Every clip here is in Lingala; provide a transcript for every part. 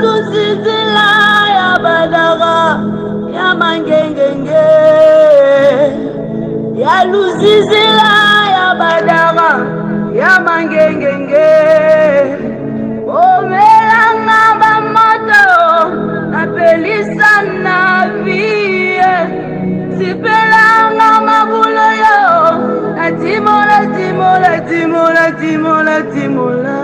lusizila ya badara ya mangengenge ya lusizila ya badara ya mangengenge omelanga bamoto napelisa na vie sipelanga mabulo yo natimola timola timola timola timola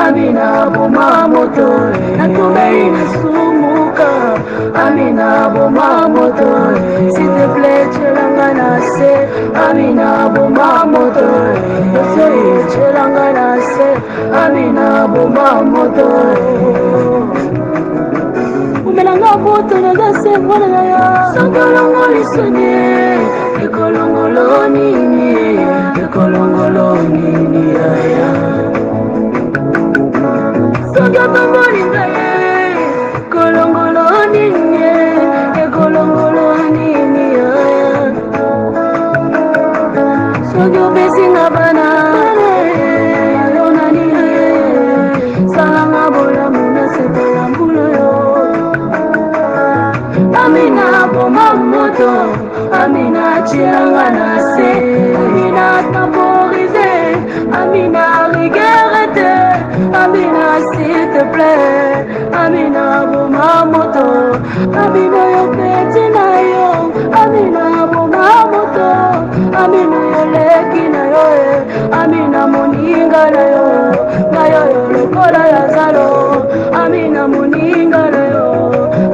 Amina boma moto natumei nasumuka Amina boma moto s'il te plaît chelanga nase Amina boma moto chelanga nase Amina boma moto umelanga moto nagase mwana ya sangolongo lisone ekolongolo nini aya Soga pamolinga ye kolongolo nini ekolongolo nini aya Soga besinga bana yonani salanga bola muna sepela mbulo yo Amina boma moto Amina chiranga nase Amina temporisé Amina regretté Amina s'il te plaît Amina boma moto Amina yo peti na yo Amina boma moto Amina yo leki na yo Amina moninga na yo Nayo yo lokola ya zalo Amina moninga na yo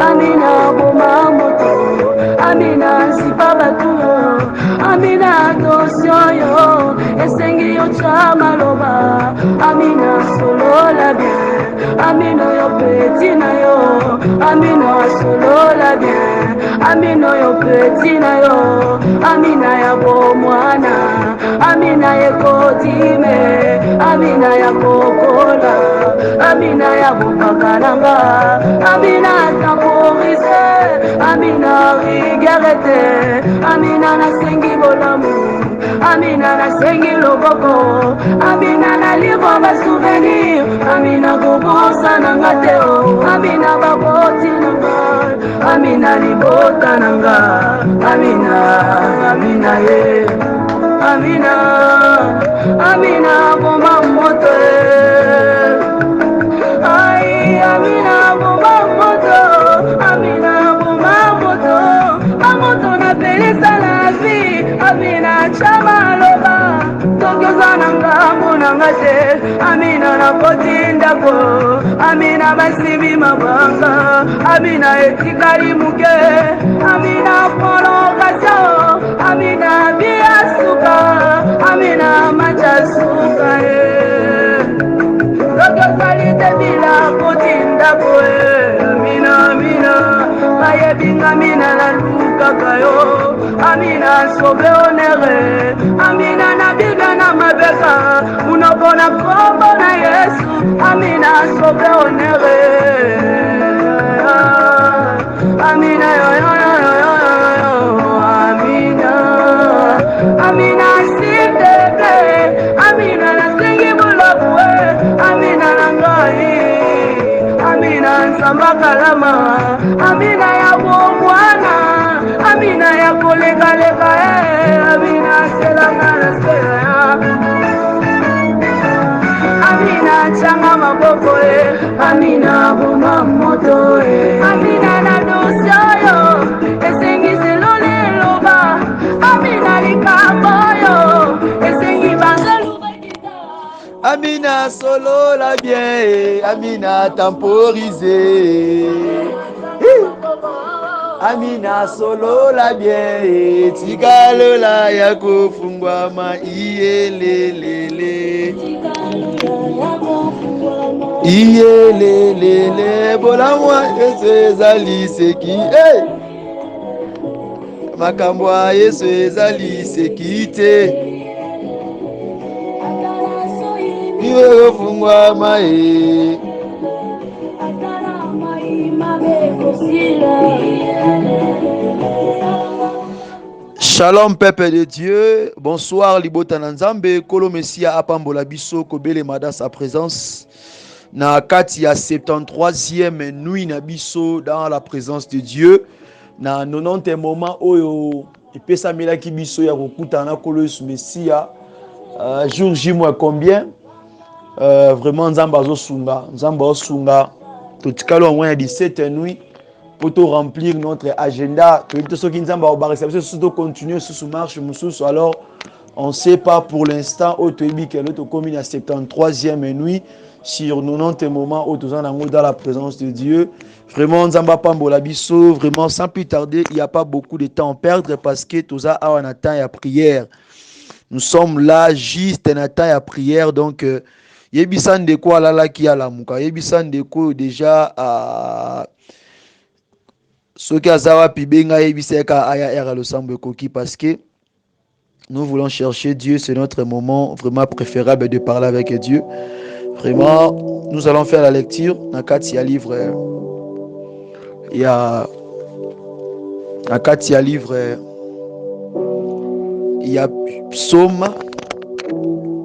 Amina boma moto Amina sipa batu Amina attention yo Esengi yo chama loba Amina solo la bien Amina yo petit na yo Amina solo la bien Amina yo petit na yo Amina ya bomwana Amina ya kodime Amina ya kokola Amina ya bopakalanga Amina temporisé Amina regretté Amina nasengi bolamu Amina nasengi loboko Amina nalibwa ba souvenir Amina kobosa nanga teo Amina baboti nanga Amina libota nanga Amina Amina ye Amina Amina boma moto Ay Amina boma moto Amina boma moto Amoto na pelisa la vie Amina chama loba Tokyo zananga munanga te Amina na koti ndako Amina masibi mabanga Amina etikali muke Amina prolongation Amina bia suka Amina macha suka Tokyo salite bila koti ndako Amina Amina Mayebinga Amina la luka kayo Amina sobe onere Amina na biga na mabeka Unobona kombo na Yesu Amina sobe onere Amina yo yo yo yo yo yo Amina Amina s'il te plaît Amina na sengi bulabwe Amina na ngai Amina nsamba kalama Amina ya bomwana Amina ya kolega lega Amina selanga na sela Amina changa maboko Amina boma moto Amina na dosayo esengi selole loba Amina likambo yo esengi bangalu Amina solo la bien Amina temporisé Amina solo la bien Tigalo la ya kufungwa ma iye lelele iyelelele bolamwa Yesu ezali seki makambo ya Yesu ezali seki te iwe ofungwama Shalom peuple de Dieu, bonsoir libota nanzambe, kolo Messia apambola biso kobele mada sa présence. Na kati ya 73e nuit na biso dans la présence de Dieu. Na 90e moment oyo epesa melaki biso ya kokuta na kolo Messia. Jour J moins combien? Vraiment nzamba azosunga, nzamba osunga. Totikalo au moins ya 17 nuit. Pour remplir notre agenda, continuer sous marche, alors on ne sait pas pour l'instant où tu es que l'autre commune à 73e nuit sur 90 moments où tu es dans la présence de Dieu. Vraiment, Nzamba Pambola Bisso, vraiment sans plus tarder, il n'y a pas beaucoup de temps à perdre parce que tu as un temps à prière. Nous sommes là juste un temps à prière, donc yebisan de quoi là qui a la mouka, yebisan de quoi déjà à soki azawa pibenga yebiseka aya era losambo koki parce que nous voulons chercher Dieu, c'est notre moment vraiment préférable de parler avec Dieu. Vraiment, nous allons faire la lecture dans 4 livre il y a dans 4 livre il y a Psaume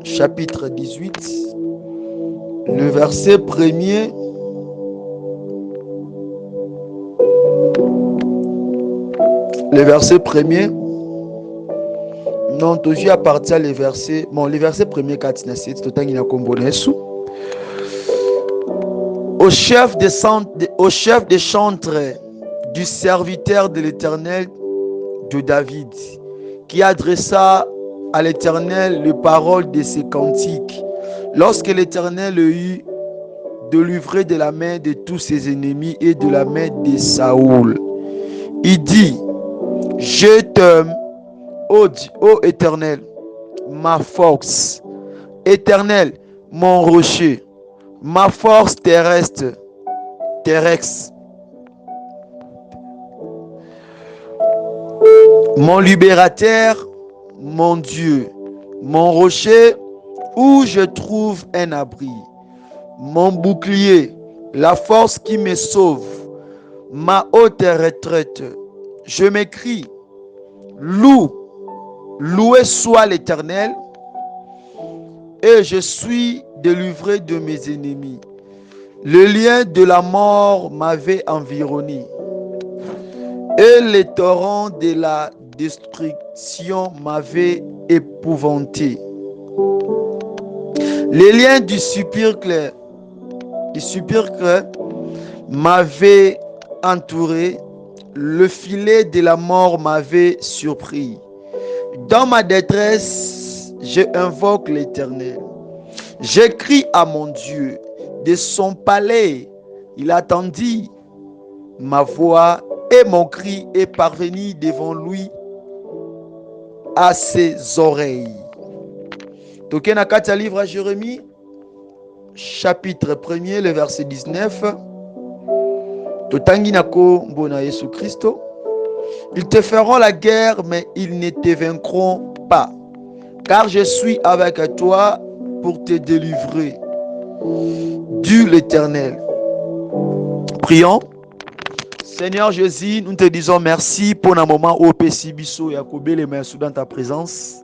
chapitre 18 le verset premier. Le verset premier. Non, toujours à partir les versets. Bon, les versets premier 4 au chef des chantres du serviteur de l'Éternel de David, qui adressa à l'Éternel les paroles de ses cantiques, lorsque l'Éternel le eut délivré de la main de tous ses ennemis et de la main de Saoul. Il dit: je t'aime, ô Éternel, ma force. Éternel, mon rocher, ma force terrestre. Mon libérateur, mon Dieu, mon rocher, où je trouve un abri. Mon bouclier, la force qui me sauve, ma haute retraite. Je m'écrie: loué soit l'Éternel, et je suis délivré de mes ennemis. Le lien de la mort m'avait environné, et les torrents de la destruction m'avaient épouvanté. Les liens du sépulcre m'avaient entouré. Le filet de la mort m'avait surpris. Dans ma détresse, je invoque l'Éternel. J'écris à mon Dieu. De son palais, il attendit ma voix et mon cri est parvenu devant lui à ses oreilles. Tokena kati livre à Jérémie, chapitre 1er, le verset 19. Totangi nako mbona Yesu Christo. Ils te feront la guerre, mais ils ne te vaincront pas, car je suis avec toi pour te délivrer, dit l'Éternel. Prions. Seigneur Jésus, nous te disons merci pour un moment où Pesi biso ya kobelema dans ta présence.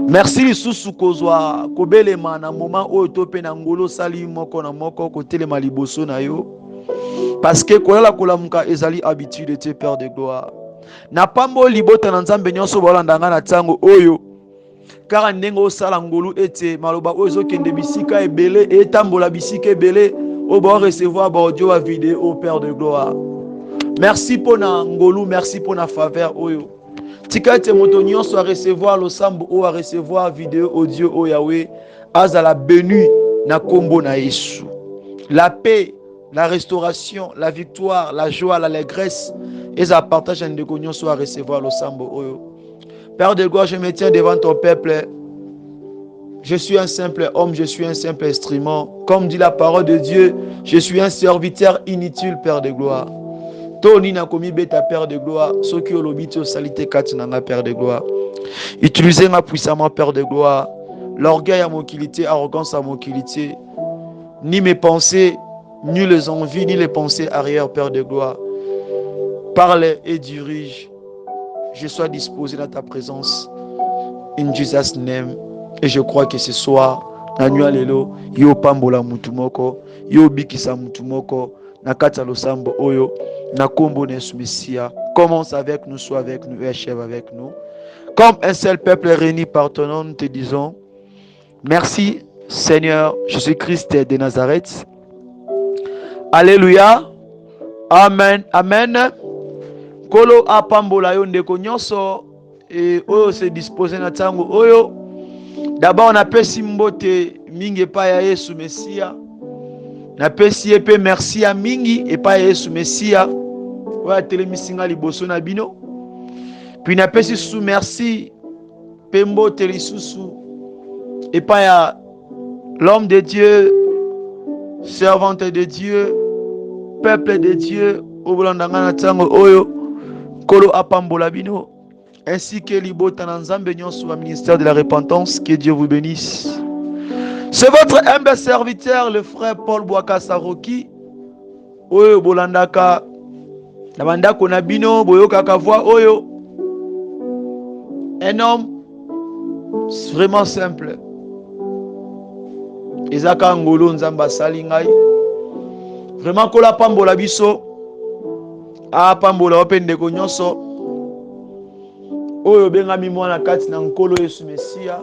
Merci lisusu kozwa kobelema na moment où tope na ngolo sali moko na moko kotelema liboso na yo. Parce que kolela kolamuka ezali habitude te Père de gloire. Na pambo libota na nzambe nyonso bolandanga na tango oyo. Car ndenge osala ngolu ete maloba ozo kende bisika ebele etambola bisika ebele o ba recevoir ba audio a vidéo au Père de gloire. Merci pour na ngolu, merci pour na faveur oyo. Tika ete moto nyonso a recevoir lo sambo o a recevoir vidéo audio o Yahweh azala béni na kombo na Yesu. La paix, la restauration, la victoire, la joie, l'allégresse, et ça partage un décognon soit recevoir le sambo oyo. Père de gloire, je me tiens devant ton peuple. Je suis un simple homme, je suis un simple instrument. Comme dit la parole de Dieu, je suis un serviteur inutile, Père de gloire. Toni na komi beta Père de gloire. Ceux qui ont l'obité au salité katinanga Père de gloire. Utilisez-moi puissamment Père de gloire. L'orgueil à mon qualité, arrogance à mon qualité. Ni mes pensées, ni les envies, ni les pensées arrière, Père de gloire. Parle et dirige. Je sois disposé dans ta présence. In Jesus' name. Et je crois que ce soir, Nanyua lelo, yo pambola mutumoko, yo bikisa mutumoko, nakata losambo oyo, nakombo nesu Messia. Commence avec nous, sois avec nous et achève avec nous. Comme un seul peuple réuni par ton nom, nous te disons, merci Seigneur Jésus-Christ de Nazareth. Alléluia. Amen. Amen. Kolo apambola yo ndeko nyonso et oyo se dispose na tango oyo. D'abord napesi mbote mingi epai ya Yesu Mesia. Napesi epe merci ya mingi epai ya Yesu Mesia. Oyo atelemisi nga liboso na bino. Puis napesi sous merci pe mbote lisusu epai ya l'homme de Dieu, servante de Dieu, peuple de Dieu, obolandanga na tango oyo kolo apambola bino, ainsi que libota na nzambe nyonso wa ministère de la repentance. Que Dieu vous bénisse. C'est votre humble serviteur, le frère Paul Bouaka Saroki, oyo bolandaka na bandako na bino boyokaka voix oyo. Un homme vraiment simple. Ezaka ngolo nzamba sali ngai. Vraiment kola pambola biso. A pambola open de nyonso. Oyo bengami mwana kati na nkolo Yesu Mesia.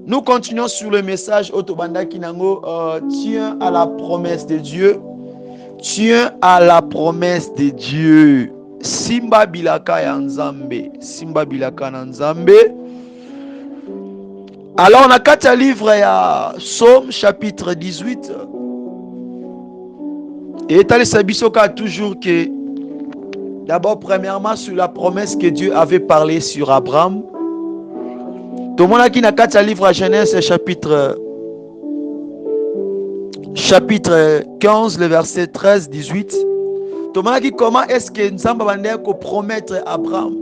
Nous continuons sur le message Otobandaki Nango. Tiens à la promesse de Dieu. Tiens à la promesse de Dieu. Simba bilaka ya nzambe. Simba bilaka na nzambe. Alors on a quatre livres ya Psaume chapitre 18. Et Tali Sabisoka toujours que d'abord premièrement sur la promesse que Dieu avait parlé sur Abraham. Tout le monde qui n'a quatre livres à Genèse chapitre 15 le verset 13 18. Tout le monde qui comment est-ce que nous avons ko promettre Abraham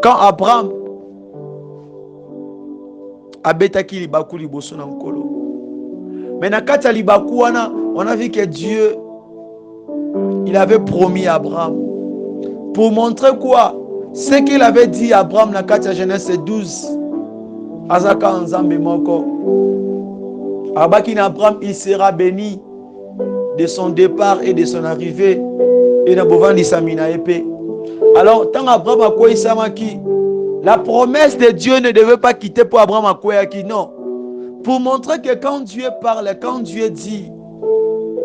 quand Abraham abetaki libaku liboso na nkolo. Mais na kata libaku wana on a vu que Dieu il avait promis à Abraham pour montrer quoi? Ce qu'il avait dit à Abraham na kata Genèse 12. Azaka nzambe moko. Abaki na Abraham il sera béni de son départ et de son arrivée et na bovandi samina épée. Alors tant Abraham a quoi isamaki, la promesse de Dieu ne devait pas quitter pour Abraham à quoi qui non. Pour montrer que quand Dieu parle, quand Dieu dit,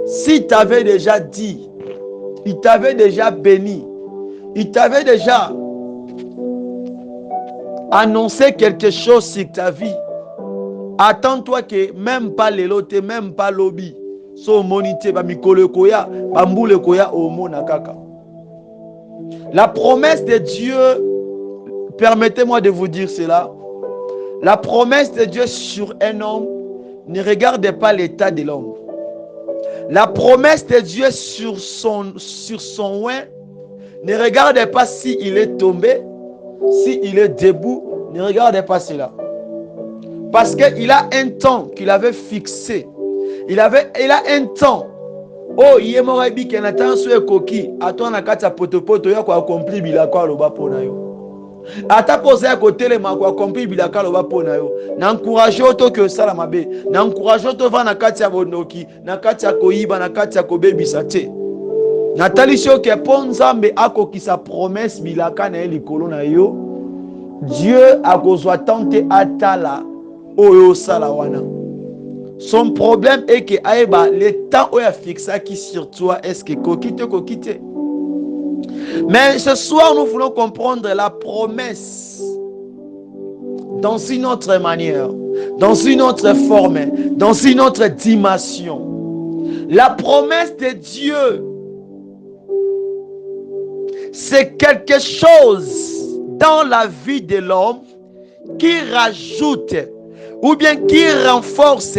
s'il t'avait déjà dit, il t'avait déjà béni, il t'avait déjà annoncé quelque chose sur ta vie, attends-toi que même pas l'élote, même pas l'obi, so monité, ba mikolo koya, ba mbule koya omo na kaka. La promesse de Dieu, permettez-moi de vous dire cela. La promesse de Dieu sur un homme ne regarde pas l'état de l'homme. La promesse de Dieu sur son oin ne regarde pas s'il est tombé, s'il est debout, ne regarde pas cela. Parce qu'il a un temps qu'il avait fixé. Il a un temps. Oh, il est mort et bien qu'il attend sur le coquille. Attends, na kata poto ya kwa accompli bilakwa loba pona yo. Ata posé à côté les ma kwa accompli bilakwa loba pona yo. Na encourage auto que ça la mabe. Na encourage auto va na kata bonoki, na kata koiba, na kata kobebisa te. Na talisio ke ponzambe ako ki sa promesse bilaka na likolo na yo. Dieu a kozwa tante atala oyo sala wana. Son problème est que aïba, le temps où il a fixé qui sur toi, est-ce que kokite. Mais ce soir, nous voulons comprendre la promesse dans une autre manière, dans une autre forme, dans une autre dimension. La promesse de Dieu, c'est quelque chose dans la vie de l'homme qui rajoute, ou bien qui renforce,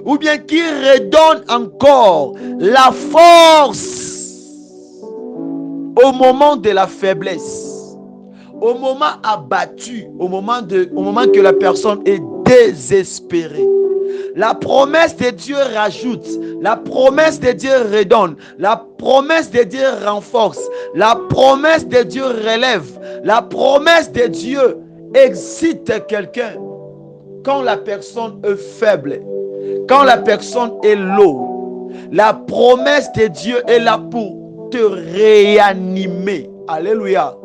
ou bien qui redonne encore la force au moment de la faiblesse, au moment abattu, au moment que la personne est désespérée. La promesse de Dieu rajoute, la promesse de Dieu redonne, la promesse de Dieu renforce, la promesse de Dieu relève, la promesse de Dieu excite quelqu'un quand la personne est faible, quand la personne est low. La promesse de Dieu est là pour te réanimer. Alléluia.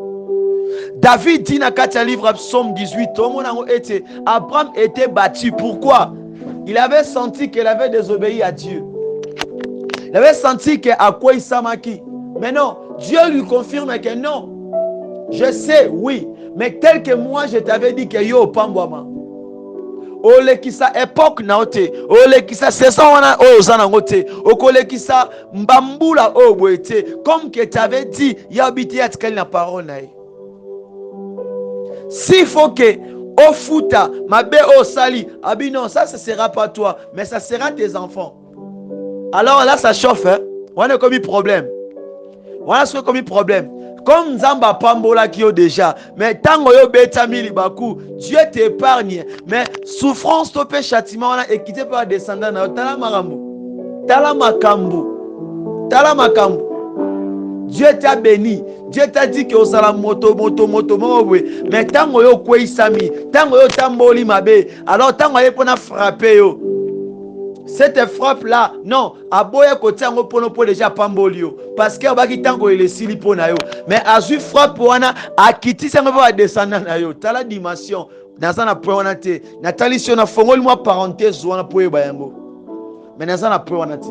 David dit dans le livre de Psaume 18, Abraham était battu. Pourquoi? Il avait senti qu'il avait désobéi à Dieu. Il avait senti qu'à quoi il s'amaki. Mais non, Dieu lui confirme que non. Je sais, oui. Mais tel que moi, je t'avais dit que yo pambouama. Ole kisa époque naote. Ole kisa saison wana o zanangote. Okole kisa mbambula o boete. Comme que t'avais dit, yabiti yatkali na parole nae. S'il faut que au futa, ma bé au sali, abi non, ça sera pas toi, mais ça sera tes enfants. Alors là, ça chauffe, hein? On a commis problème. On a commis problème. Comme Nzamba Pambola qui est déjà, mais tant que Betami Libaku, Dieu t'épargne. Mais souffrance, topé, châtiment, on a équité par descendant. Tala Marambo, Tala Makambo, Tala Makambo. Dieu t'a béni. Dieu t'a dit que osala moto. Mais tant que yo kwei sami, tant que yo tamboli mabe, alors tant que yo pona frapper yo. Cette frappe là, non, aboya côté ngo pono po déjà pambolio parce que abaki tango ele sili pona yo. Mais azu frappe wana akiti sango ba descendre na yo. Tala dimension nazana po wana te. Natali si na fongoli moi parenthèse wana po yeba yango. Mais nazana po wana te.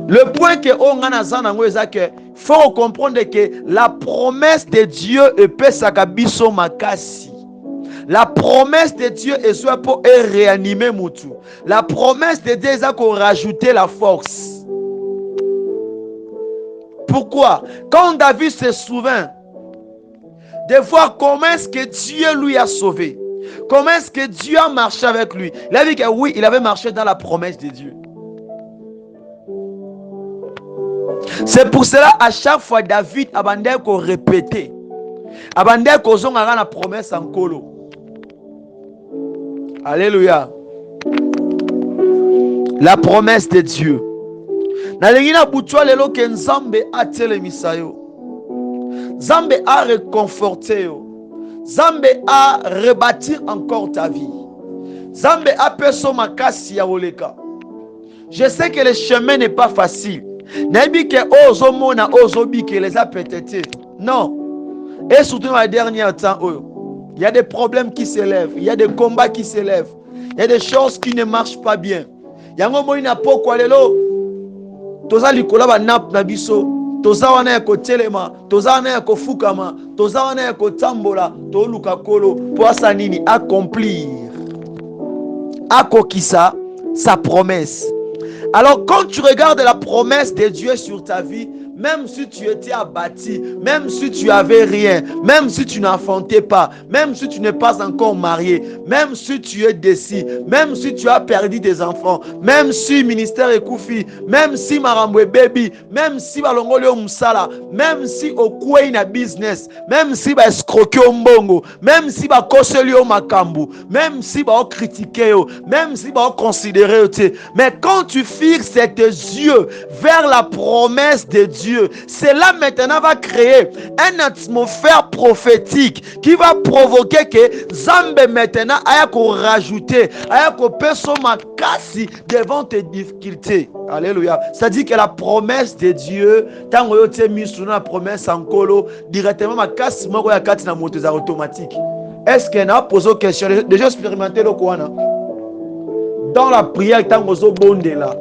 Le point que on a nazana ngo ezake faut comprendre que la promesse de Dieu peut sakabiso makasi. La promesse de Dieu est soit pour réanimer Moutou. La promesse de Dieu est pour rajouter la force. Pourquoi? Quand David se souvient de voir comment est-ce que Dieu lui a sauvé, comment est-ce que Dieu a marché avec lui, il a dit que oui, il avait marché dans la promesse de Dieu. C'est pour cela à chaque fois David abandonne qu'on répétait, abandonne qu'on zonga la promesse en colo. Alléluia. La promesse de Dieu. Nalingina butwa lelo ke Nzambe a telemisa yo. Nzambe a réconforté yo. Nzambe a rebâtir encore ta vie. Nzambe a peso makasi ya oleka. Je sais que le chemin n'est pas facile. Nabi ke ozo mona ozo bi que les a peut-être. Non. Et surtout dans les derniers temps, il y a des problèmes qui s'élèvent, il y a des combats qui s'élèvent, il y a des choses qui ne marchent pas bien. Il y a un moment où il n'y a pas quoi lelo. Toza likola ba nap na biso, toza wana ya ko telema, toza wana ya ko fukama, toza wana ya ko tambola, to luka kolo pour sa nini accomplir. Akokisa sa promesse. Alors quand tu regardes la promesse de Dieu sur ta vie, même si tu étais abattu, même si tu avais rien, même si tu n'enfantais pas, même si tu n'es pas encore marié, même si tu es décis, même si tu as perdu des enfants, même si ministère est koufi, même si marambwe baby, même si balongoli musala, même si okwe na business, même si ba escroquer au mbongo, même si ba koseli au makambu, même si ba critiquer, même si ba considérer, mais quand tu fixes tes yeux vers la promesse de Dieu, cela maintenant va créer une atmosphère prophétique qui va provoquer que Zambé maintenant aya ko rajouter, aya ko peso makasi devant tes difficultés. Alléluia. Ça dit que la promesse de Dieu, tant que tu as mis sur la promesse en colo, directement makasi moko ya kati na moto za automatique. Est-ce que na posé question déjà expérimenté le quoi na? Dans la prière tant que zo bonde là.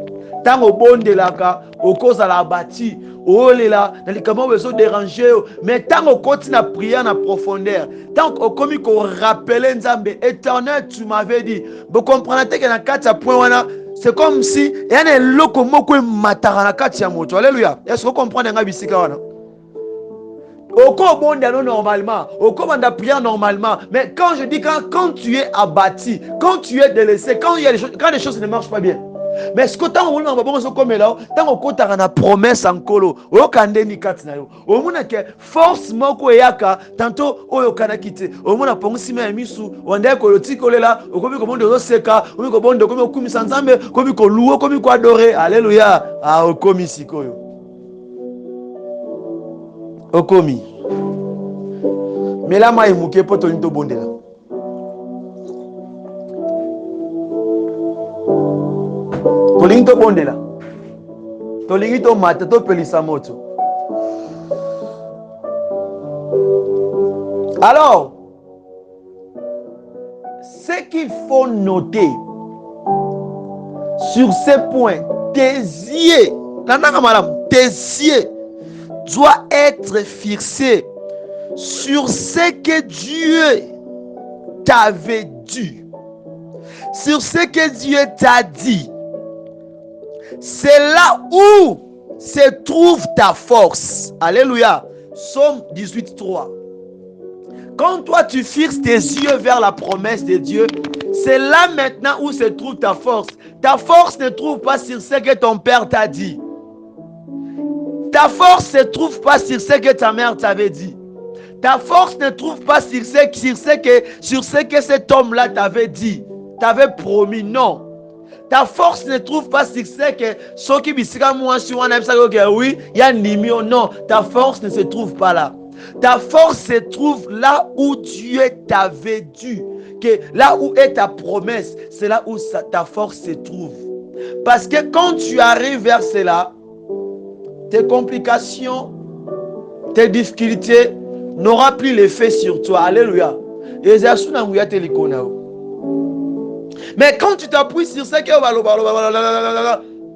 Tant au bon de la ka, au cause à la bâtie, au là, comment on déranger, mais tant au continue à prier en profondeur, tant au commis qu'on rappelle Nzambe éternel, tu m'avais dit, vous comprenez que dans 4 points, c'est comme si il y a un loco moko matara na 4 moto. Alléluia. Est-ce que vous comprenez nga bisika wana? Oko bonde normalement, oko banda prière normalement. Mais quand je dis quand tu es abattu, quand tu es délaissé, quand les choses ne marchent pas bien. Mais ce que tant on a bon comme là, tant on compte na promesse en colo, o kande ni katina yo. O mona ke force moko yaka, tantôt o yo kana kite. O mona pongo sima misu, wanda ko yoti kolela, o komi ko bonde seka, o ko bonde ko kumi sanzambe, komi ko louo, komi ko adorer. Alléluia. Ah o komi sikoyo. O komi. Mais là moi imuke poto nto bonde là. Tolingi to bonde là. Tolingi to mata to pelisa moto. Alors, ce qu'il faut noter sur ces points, tes yeux doivent être fixés sur ce que Dieu t'avait dit, sur ce que Dieu t'a dit. C'est là où se trouve ta force. Alléluia. Psaume 18:3. Quand toi tu fixes tes yeux vers la promesse de Dieu, c'est là maintenant où se trouve ta force. Ta force ne trouve pas sur ce que ton père t'a dit. Ta force ne trouve pas sur ce que ta mère t'avait dit. Ta force ne trouve pas sur ce que cet homme-là t'avait dit, t'avait promis. Non. Ta force ne trouve pas sur ce que ceux qui oui, il y a Nimio. Non, ta force ne se trouve pas là. Ta force se trouve là où Dieu t'avait dit. Que là où est ta promesse, c'est là où ta force se trouve. Parce que quand tu arrives vers cela, tes complications, tes difficultés n'auront plus l'effet sur toi. Alléluia. Mais quand tu t'appuies sur ce que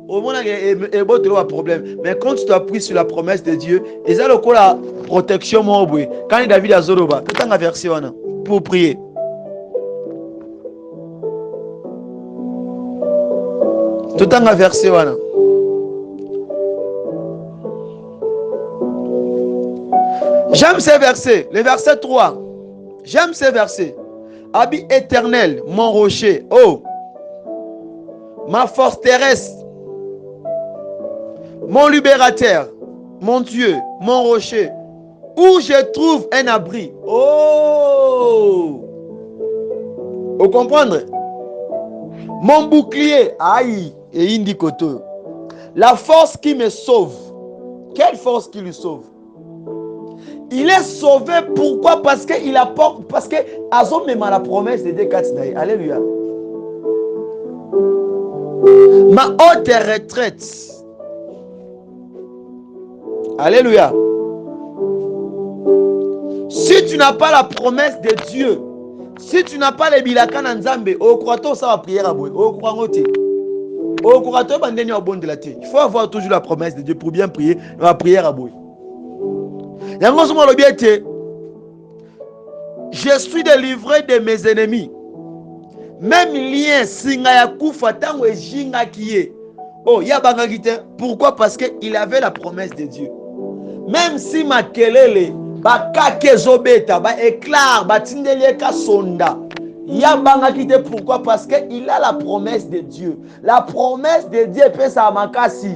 au moins il y a un problème. Mais quand tu t'appuies sur la promesse de Dieu, et ça le la protection quand David a Zoroba, tout en version pour prier. Tout en version. J'aime ces versets, le verset 3. J'aime ces versets. Habit éternel, mon rocher, oh, ma force terrestre, mon libérateur, mon Dieu, mon rocher, où je trouve un abri. Oh, vous comprenez? Mon bouclier, aïe, et indikoto. La force qui me sauve. Quelle force qui lui sauve? Il est sauvé, pourquoi? Parce qu'il apporte, parce que Azom même la promesse de Dieu. Alléluia. Ma haute retraite. Alléluia. Si tu n'as pas la promesse de Dieu, si tu n'as pas les bilaka na Nzambe, au croato ça va prière à boy, au croato, au croato bandeni au bon de la terre. Il faut avoir toujours la promesse de Dieu pour bien prier, la prière à boy. Je suis délivré de mes ennemis. Même lien singa ya kufa tango ejinga kiye. Oh, ya bangagite. Pourquoi? Parce qu'il avait la promesse de Dieu. Même si makelele ba kakezobeta ba éclair ba tindele ka sonda. Ya bangagite. Pourquoi? Parce qu'il a la promesse de Dieu. La promesse de Dieu peut sa makasi.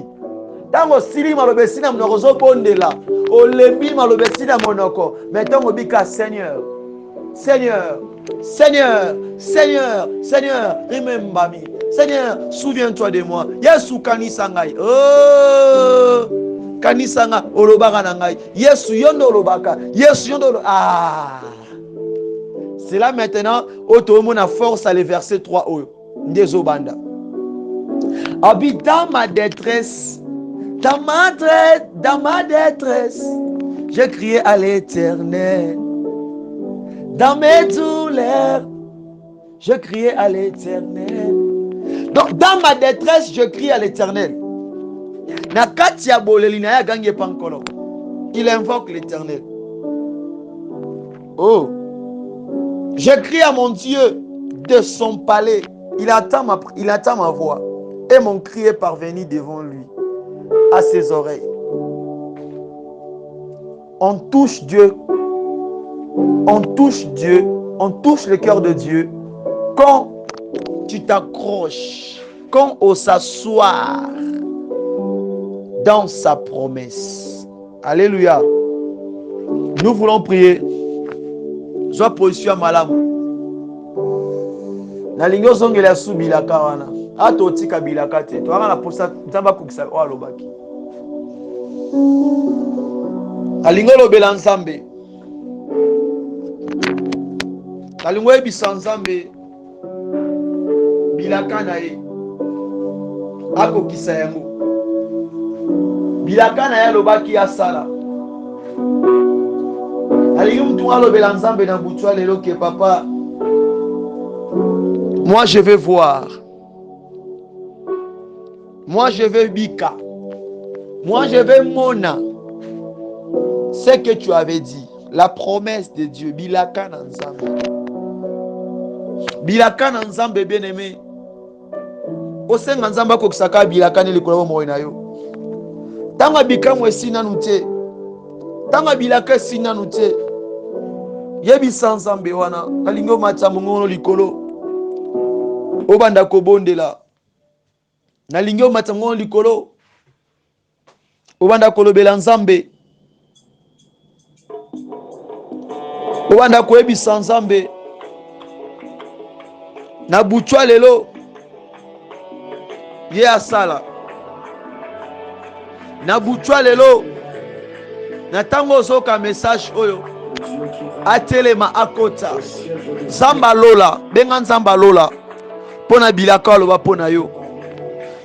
Tango sili malobesina mnorozo bondela. Olembi malobesina monoko. Mettons obika Seigneur. Seigneur, Seigneur, Seigneur, Seigneur, remember me. Seigneur, souviens-toi de moi. Yesu kanisangai. Oh, kanisanga olobaka nangai. Yesu yondo olobaka. Yesu yondo. Ah. C'est là maintenant où a force à le verset 3 des Obanda. Habite dans ma détresse. Dans ma détresse, je criais à l'Éternel. Dans mes douleurs, je criais à l'Éternel. Donc, dans ma détresse, je crie à l'Éternel. Il invoque l'Éternel. Oh, je crie à mon Dieu de son palais. Il attend ma voix. Et mon cri est parvenu devant lui, à ses oreilles. on touche Dieu, on touche le cœur de Dieu quand tu t'accroches, quand on s'assoit dans sa promesse. Alléluia. Nous voulons prier. Sois position malamu. Na lingo zongela su bilaka wana. Ato tika bilaka te. To na posa nzamba kokisa o alobaki. Alingo lobela nzambe. Alingo ebisa nzambe. Bilaka na ye. Akokisa yango. Bilaka na ye lobaki asala. Alingi mtu alobela nzambe na butwa lelo ke papa. Moi je vais voir. Moi je vais bika. Moi je vais mona. Ce que tu avais dit, la promesse de Dieu, bilaka na nzambe. Bilaka na nzambe bien-aimé. Osenga nzamba kokisaka bilaka ne likolo mo na yo. Tanga bika mwesi nanu te. Tanga bilaka si nanu te. Yebi nzambe wana alingo matsa mongono likolo. Obanda kobondela. Nalingo matsa mongono likolo. Obanda kolobela nzambe. Obanda koyebisa nzambe. Na butwa lelo. Ye asala. Na butwa lelo. Na tango zoka message oyo. Atelema akota. Zamba lola. Benga nzamba lola. Pona bilaka loba pona yo.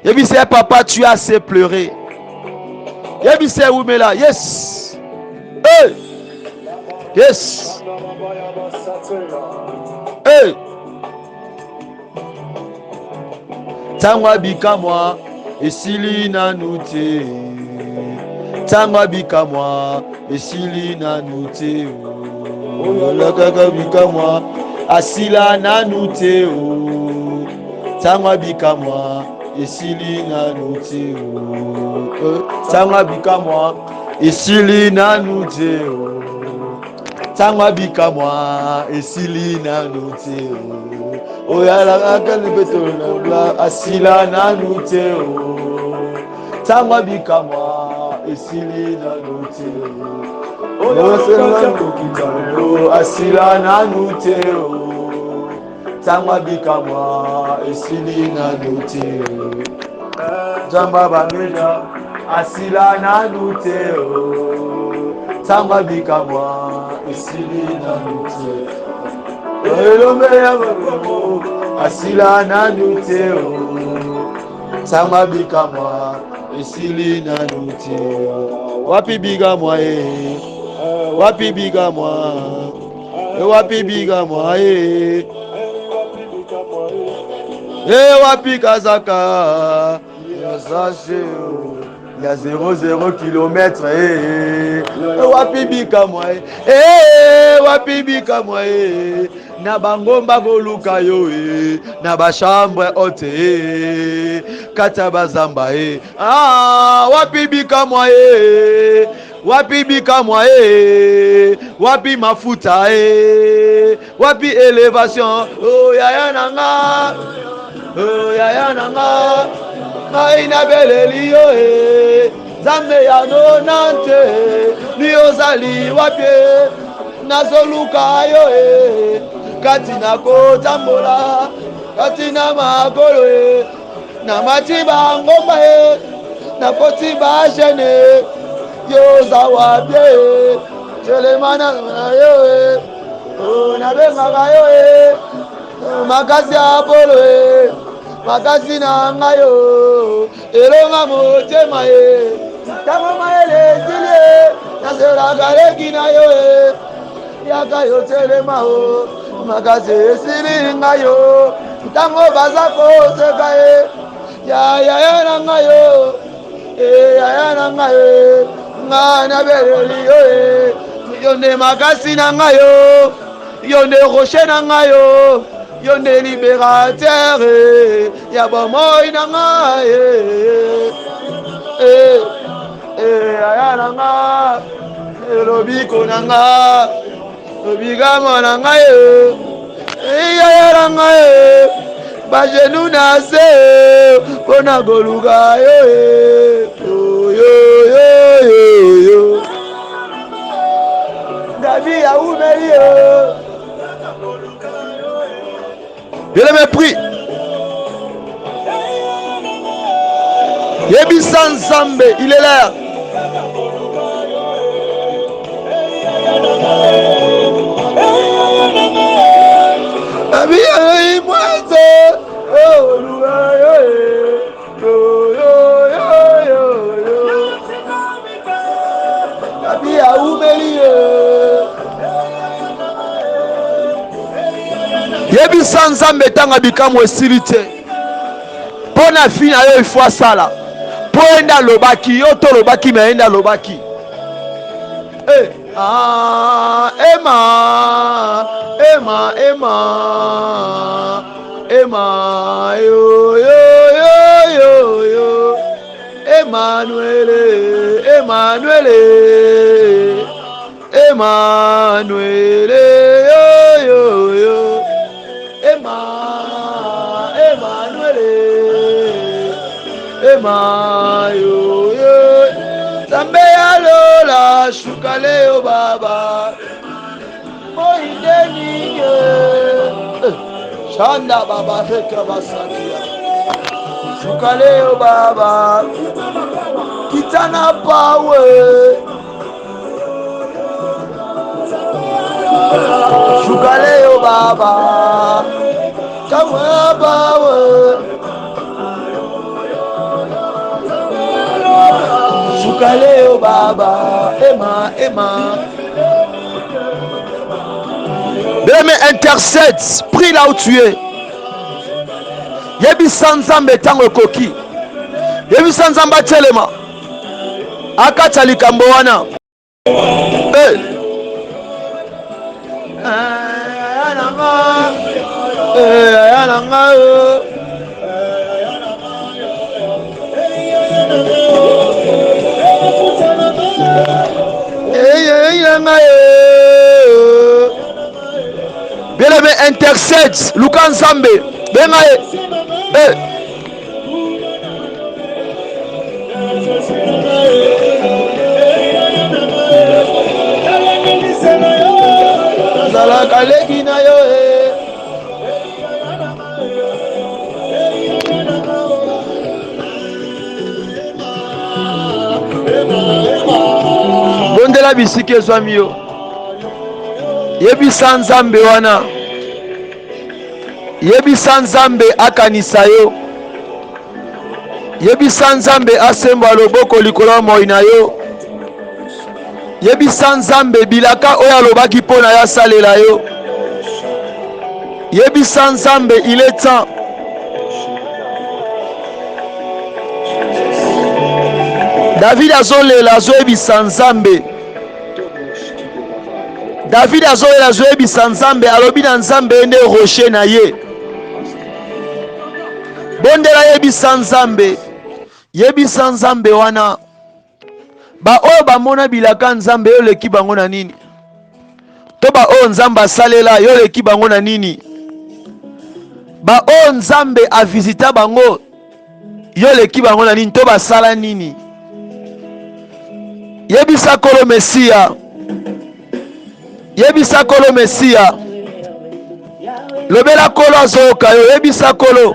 Yebi se papa tu as assez pleuré. Yebi se umela. Yes. Hey. Yes. Hey. Tangwa bika moi esili na nute. Tangwa bika moi esili na nute. Olaka bika moi asila na nute. Tangwa bika moi esili na nute. Tangwa bika moi esili na nute. Tangwa bika moi esili na nute. Oyala akali beto na asila na nute. Tangwa bika moi esili na nute. Oyala kokitalo asila na nute. Tangwa bika moi esili na nute. Jamba bameja asila na nute. Tangwa bika moi esili na nute. Elombe ya mamo asila na nute. Tangwa bika moi esili na nute. Wapi biga moi. Wapi biga moi. Wapi biga moi. Wapi kazaka. Sache il y a 0,0 km. Wapi bika moi. Wapi bika moi. Na bangomba voluka yo. Na ba chambre haute. Kata bazamba. Wapi bika moi. Wapi bika moi. Wapi mafuta. Wapi élévation. Oh yaya nanga. Oh yaya nanga. Maina beleli yo Zambe ya no nante Ni ozali wapye Nazoluka yo Katina kotambola Katina makolo Na matiba ngomba Na kotiba jene Yoza wapye Chelemana yo Na benga yo Makasi apolo Makasi na ngayo elonga motema tango maele tilie nasela galeki na yo yaka yo telema makasi esili ngayo tango bazako seka ya na ngayo ya na ngayo ngana beleli yo yonde makasi na ngayo yonde rocher na ngayo Yonde libérateur ya bomoy nanga aya nanga lobi konanga lobi gamo nanga yo iya nanga yo ba genou na se pona goluga yo yo David a ouvert yo. Je le mépris. Yebisan Zambe, il est là. Yebisan Zambe tanga bikamu esili te. Pona fina yo ifo asala. Poenda lobaki yo to lobaki meenda lobaki. Emma yo Emmanuel yo Emma yo Zambe ya lola shukale yo baba moindeni Shanda baba heka basakia shukale yo baba kitana pawe shukale yo baba kawa pawe shukale yo baba Emma Bien, intercède, prie là où tu es. Yebi Sanzambe tango koki. Yebi Sanzamba telema. Akata likambo wana. Bien aimé, intercède, Lukan Zambe, Bengaye, Zalaka leki na yo, Bondela bisike zwami yo. Yebisan Zambe wana. Yebisan Zambe akanisa yo. Yebisan Zambe asemba loboko likolo moina yo. Yebisan Zambe bilaka oya lobaki pona ya salela yo. Yebisan Zambe il est temps. David azolela azoyebisan Zambe. David azolela azoyebisan Zambe alobi na Nzambe ende rocher na ye. Bondela yebisan Zambe. Yebisan Zambe wana. Ba oyo bamona bilaka Nzambe yo leki bango na nini? To ba oyo Nzambe asalela yo leki bango na nini? Ba oyo Nzambe avisita bango yo leki bango na nini? To basala nini? Yebisa kolo Mesia. Yebisa kolo Mesia. Lobela kolo azoka yo. Yebisa kolo.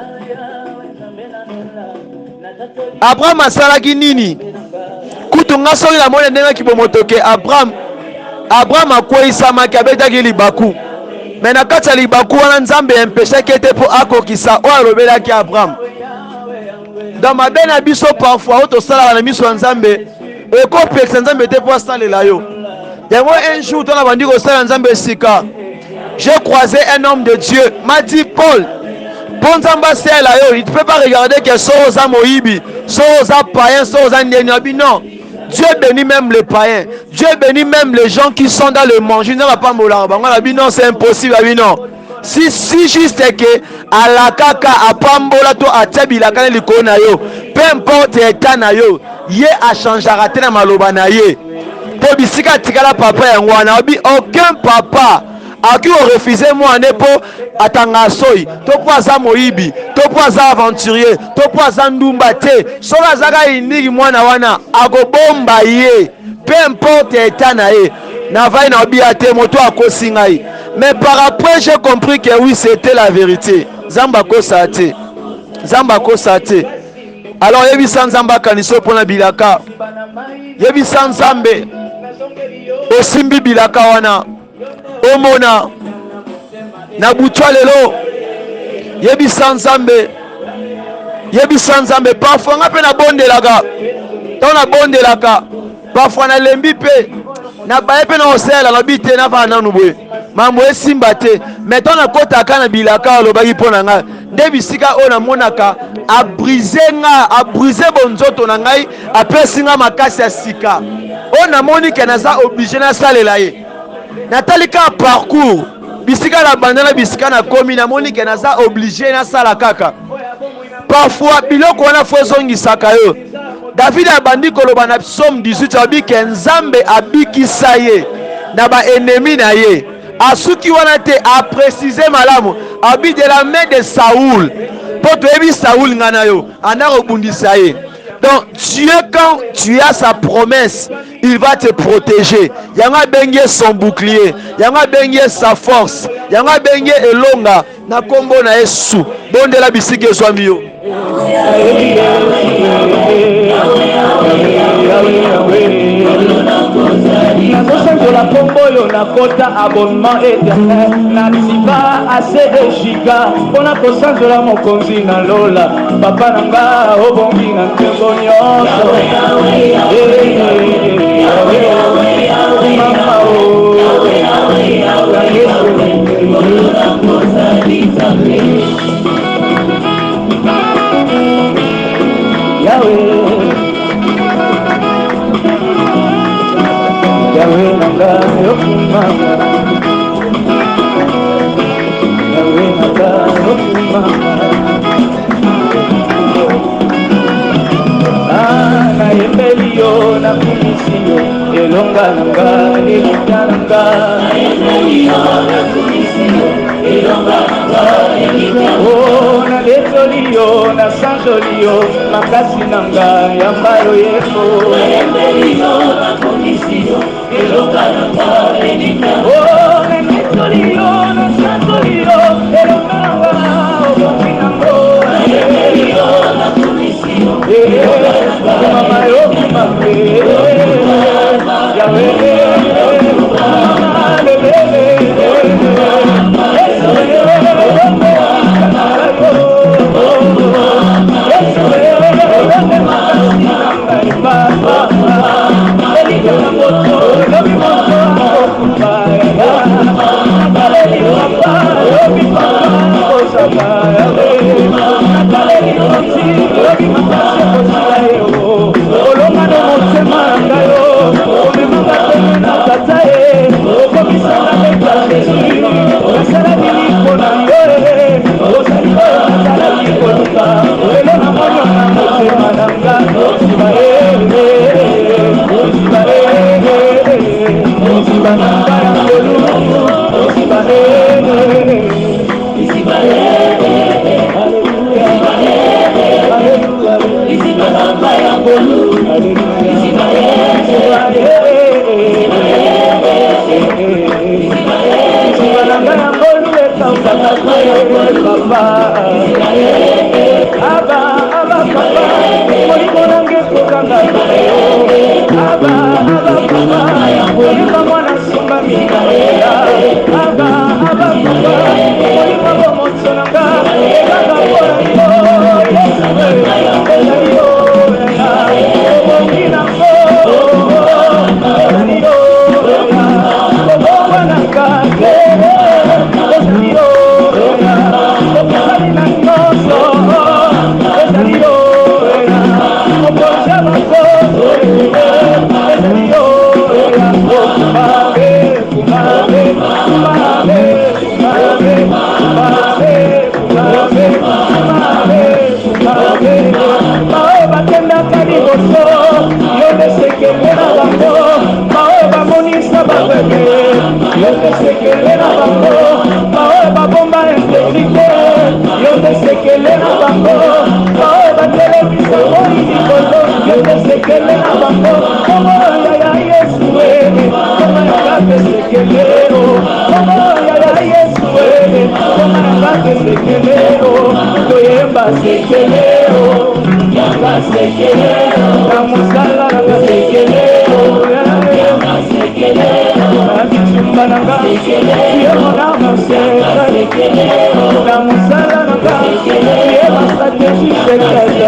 Abraham asalaki nini? Kutu nga soki na mone ndenge kibomotoke Abraham akweyisamaki abetaki libaku. Me na kati ya libaku wana Nzambe empeshaki ete mpo akokisa oyo alobelaki Abraham. Dans mabe na biso parfois oyo tosalaka na miso ya Nzambe ekopekisa Nzambe te mpo asalela yo. Yango un jour tona bandi kosala Nzambe sika. J'ai croisé un homme de Dieu. M'a dit Paul, bon Nzambe asalela yo, il ne peut pas regarder que Soza Moïbi, Soza païen, Soza Ndenyabi. Non. Dieu bénit même les païens. Dieu bénit même les gens qui sont dans le manger. Non, c'est impossible. Non. Si juste que à la kaka à pambola to a tebi la kane likona yo. Peu importe état na yo, ye a changé à tena maloba na ye. te bisika tikala papa yango wana obi aucun papa aki refusé moi ne po atanga soyi to po aza moyibi to po aza aventurier to po aza ndumba te soki azaka iniki mwana wana akobomba ye peu importe état na ye na vai na obia te moto akosi ngai. Mais par après j'ai compris que oui c'était la vérité. Zamba kosa te, Zamba kosa te. Alors yebisa nzamba kaniso pona bilaka, yebisa nzambe osimbi bilaka wana omona na butwa lelo, yebisa nzambe, yebisa nzambe. Parfois nga pe na bondelaka, to na bondelaka, parfois na lembi pe na baye pe na osela na bite na fa nanu boye mambo esimba te. Mais to na kotaka na bilaka olobaki pona nga nde bisika oyo namonaka abrise nga, abrise bonzoto na ngai, apesi nga makasi ya sika oyo namoni ke naza oblige nasalela ye. Natali ka parcours bisika na banda na bisika na komi namoni ke naza oblige nasala kaka. Parfois biloko wana fo ezongisaka yo. David abandi koloba na Psaume 18 abi ke nzambe abikisa ye na ba ennemi na ye. Asuki wana te a préciser malamu abi de la main de Saoul. Poto ebi Saoul ngana yo ana robundisa ye. Donc Dieu, quand tu as sa promesse, il va te protéger. Yanga bengie son bouclier, yanga bengie sa force, yanga bengie elonga na kombo na Yesu. Bonde la bisike zwami yo. nakosanzola kombo yo nakota abonnement éternel natika ase de giga mpona kosanzola mokonzi na lola papa na nga obongi na ntembo nyonso mama Yahweh nanga yokumanga Yahweh nanga yokumanga na yembeli yo na kumisi yo elonga nanga elita nanga na yembeli yo na kumisi yo elonga nanga elita oh na letoli yo na sanjoli yo makasi nanga yambaro yeko na yembeli yo na kumisi yo elonga nanga elita oh na letoli yo na sanjoli yo elonga nanga obongi nango na yembeli yo na kumisi yo mama yokumanga Yahweh mama lelele Oh batelemisa moi likolo yotesekele na bango kombo ya Yesu kombo nanga tesekeleo kombo ya Yesu kombo nanga tesekeleo toyemba sekeleo yanga sekeleo na mosala nanga sekeleo yanga sekeleo na bitumba nanga sekeleo na mosala sekeleo na mosala nanga yeba stratégie sekeleo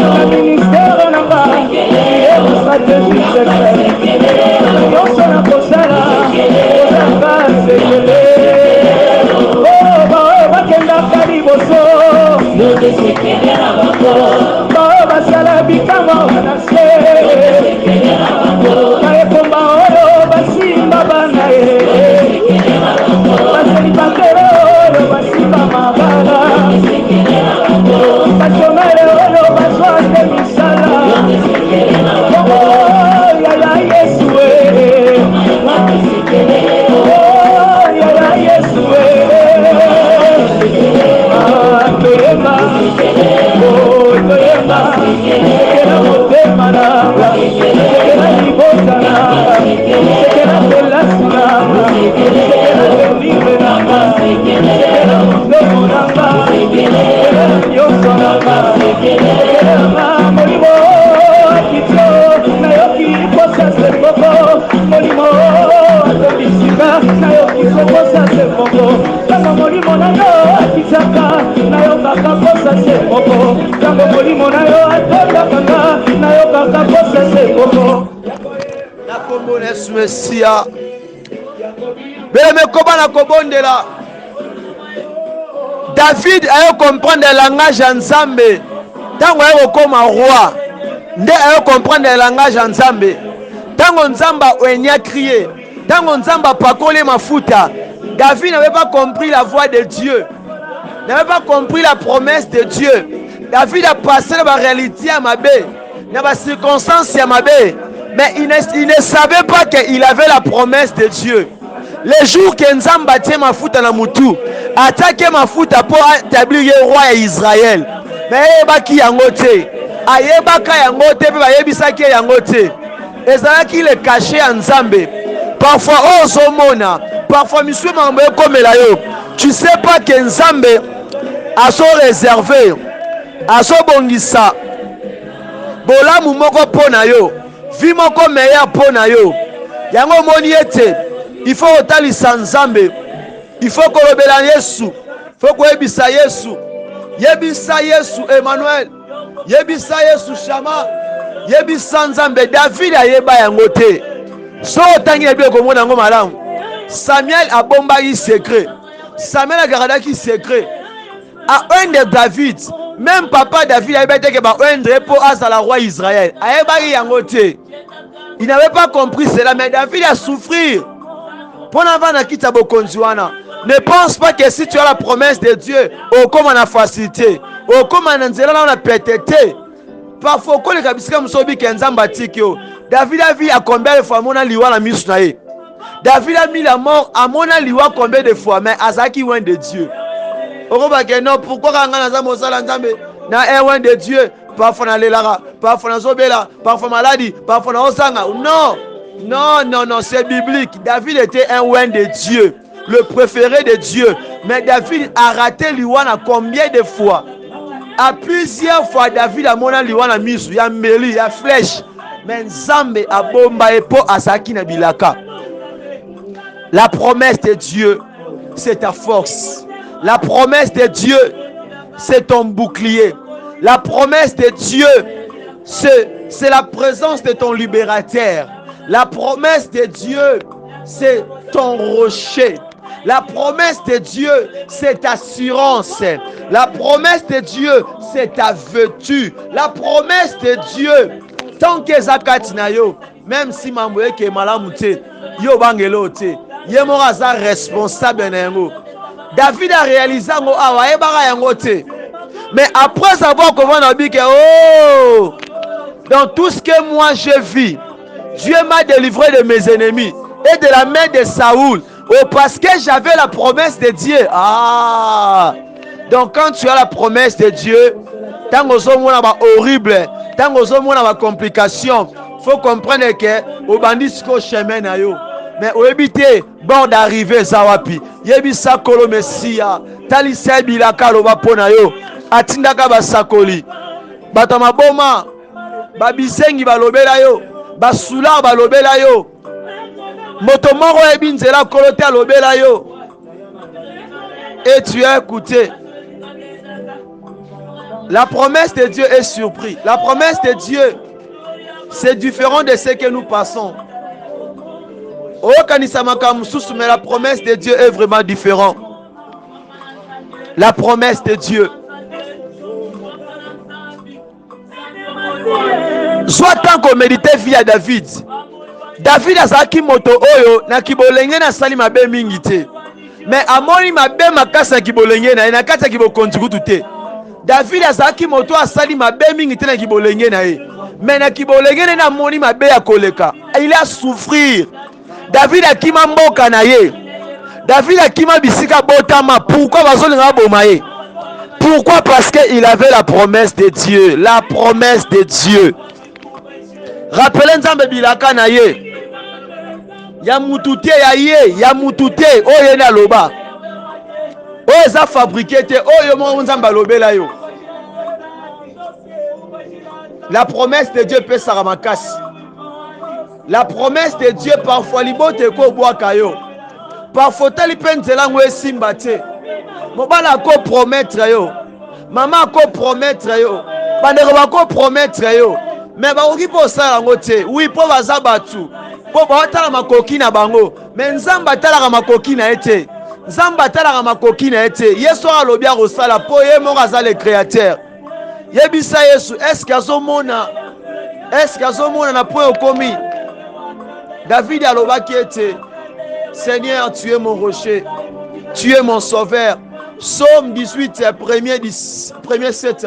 na ministère nanga yeba stratégie sekeleo yonso na kosala nanga sekeleo bakendaka liboso bao basala bikamwa na se baekomba oyo basimba bana ye baselibakelo oyo basimba mabala basomele oyo bazwa te misala bongo yaya Yesu yaya Yesu toyemba sekela motema nanga sekela libota nanga sekela pelasi nanga sekela benime nanga sekela motemo nanga sekela nyonso nanga sekelanga molimo akitio nayoki kosa sekoko molimo atobisika nayoki kokosa sekoko kaka molimo nayo akitaka nayokaka kosa sekoko kaka molimo nayo atondakanga nayokaka kosa sekoko na kombo na Yesu Mesia beleme koba na kobondela David ayo comprendre le langage ya Nzambe tango ayo koma roi nde ayo comprendre le langage ya Nzambe tango Nzamba oenya crier tango Nzamba pakole mafuta. David n'avait pas compris la voix de Dieu, n'avait pas compris la promesse de Dieu. David a passé la réalité à Mabé, dans la circonstance à Mabé, mais il ne savait pas qu'il avait la promesse de Dieu. Le jour que Nzamba tient ma foute à la moutou, attaqué ma foute pour établir le roi Israël. Mais il y a qui yangote, ayebaka yangote, puis ayebisaki yangote. Et ça qui le caché en Nzambe. Parfois oh somona, parfois monsieur mambe comme la yo. Tu sais pas que Nzambe a son réservé, a son bongisa. Bolamu moko pona yo, vi moko meilleur pona yo. Yango moni ete. Il faut otalisa Nzambe, il faut kolobela Yesu, il faut koyebisa Yesu, yebisa Yesu Emmanuel, yebisa Yesu Shama, yebisa Nzambe. David ayeba yango te, so otangi ebi okomona yango malamu. Samuel abombaki secret, Samuel agardaki secret a un de David, même papa David ayeba te ke ba un de po azala roi Israël, ayebaki yango te. Il n'avait pas compris cela, mais David a souffert. Ne pense pas que si tu as la promesse de Dieu, oh comme on a facilité, oh comme on a pétété. Parfois, quand les kabisika musobi kenzamba tikyo, David a vu à combien de fois mona liwa na misnae. David a mis la mort à mona liwa combien de fois, mais azaki loin de Dieu. Oroba que non, pourquoi quand on a zamo sala nzambe na loin de Dieu, parfois na lelara, parfois na zobela, parfois maladie, parfois na osanga. Non. Non, non, non, c'est biblique. David était un ouen de Dieu, le préféré de Dieu. Mais David a raté l'Iwana combien de fois? À plusieurs fois, David a monté l'Iwana misu, il y a meli, il y a flèche. Mais Nzambe a bomba et po asaki na bilaka. La promesse de Dieu, c'est ta force. La promesse de Dieu, c'est ton bouclier. La promesse de Dieu, c'est la présence de ton libérateur. La promesse de Dieu, c'est ton rocher. La promesse de Dieu, c'est ta assurance. La promesse de Dieu, c'est ta vertu. La promesse de Dieu, tant que Zakatinayo, même si Mamboye ke malamute, yo bangelo te, yemora za responsable n'engo. David a réalisé ngo awa ebara yango te. Mais après avoir compris que oh, dans tout ce que moi je vis, Dieu m'a délivré de mes ennemis et de la main de Saoul. Oh, parce que j'avais la promesse de Dieu. Ah! Donc quand tu as la promesse de Dieu, Tant ozomona ba horrible, tant ozomona ba complication, faut comprendre que au bandit ko chemin na yo. Mais au éviter bord d'arrivée zawapi. Yebi sakolo mesia, tali sebi la kaloba pona yo. Atindaka ba sakoli. Bato maboma, ba bisengi balobela yo, ba sula balobela yo. Moto moko yebi nzela kolote alobela yo. Et tu as écouté. La promesse de Dieu est surprise. La promesse de Dieu, c'est différent de ce que nous passons. Mais la promesse de Dieu est vraiment différente. La promesse de Dieu. Soit tant qu'on méditait via David. David a zaki moto oyo na kibolenge na sali mabe mingite. Mais amoni mabe makasa na kibolenge na kata kibokonjukutu te. David azaki moto asali mabe mingi te na kibolenge na ye. Mais na kibolenge na moni mabe ya koleka. Il a souffrir. David akima mboka na ye. David akima bisika botama. Pourquoi bazolinga boma ye? Pourquoi? Parce qu'il avait la promesse de Dieu. La promesse de Dieu. Rappelez nzambe bilaka na ye. Ya mutute ya ye, ya mutute oye na loba. Oye za fabriqué te, oye mo nzamba lobela yo. La promesse de Dieu peut saramakasi. La promesse de Dieu parfois libote ko boaka yo. Parfois tali pensela ngwe simba te. Mobala ko promettre yo. Maman ko promettre yo. Bandeko ba ko promettre yo. Mais ba oki po sala ngo te. Oui po baza batu. Po ba tala makoki na bango. Mais nzamba tala makoki na ete. Nzamba tala makoki na ete. Yesu alobi a rosala po ye mo kaza le créateur. Yebisa Yesu, est-ce qu'azomona na point okomi? David alobaki ete, Seigneur, tu es mon rocher, tu es mon sauveur. Psaume 18, premier 7.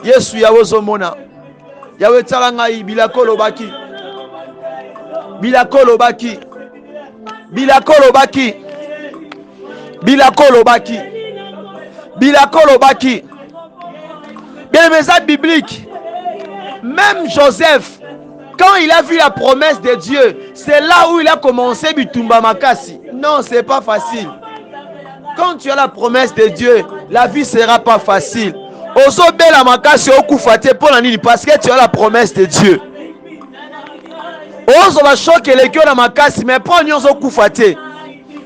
Yesu yawe zomona. Yawe talangai bilako lobaki. Bilako lobaki. Bilako lobaki. Bilako lobaki. Bilako lobaki. Bien aimé, ça biblique. Même Joseph, quand il a vu la promesse de Dieu, c'est là où il a commencé Bitumba Makasi. Non, c'est pas facile. Quand tu as la promesse de Dieu, la vie sera pas facile. Ozo bela makasi okufate pour nini parce que tu as la promesse de Dieu. Ozo va choquer les cœurs na makasi mais pas nyonzo kufate.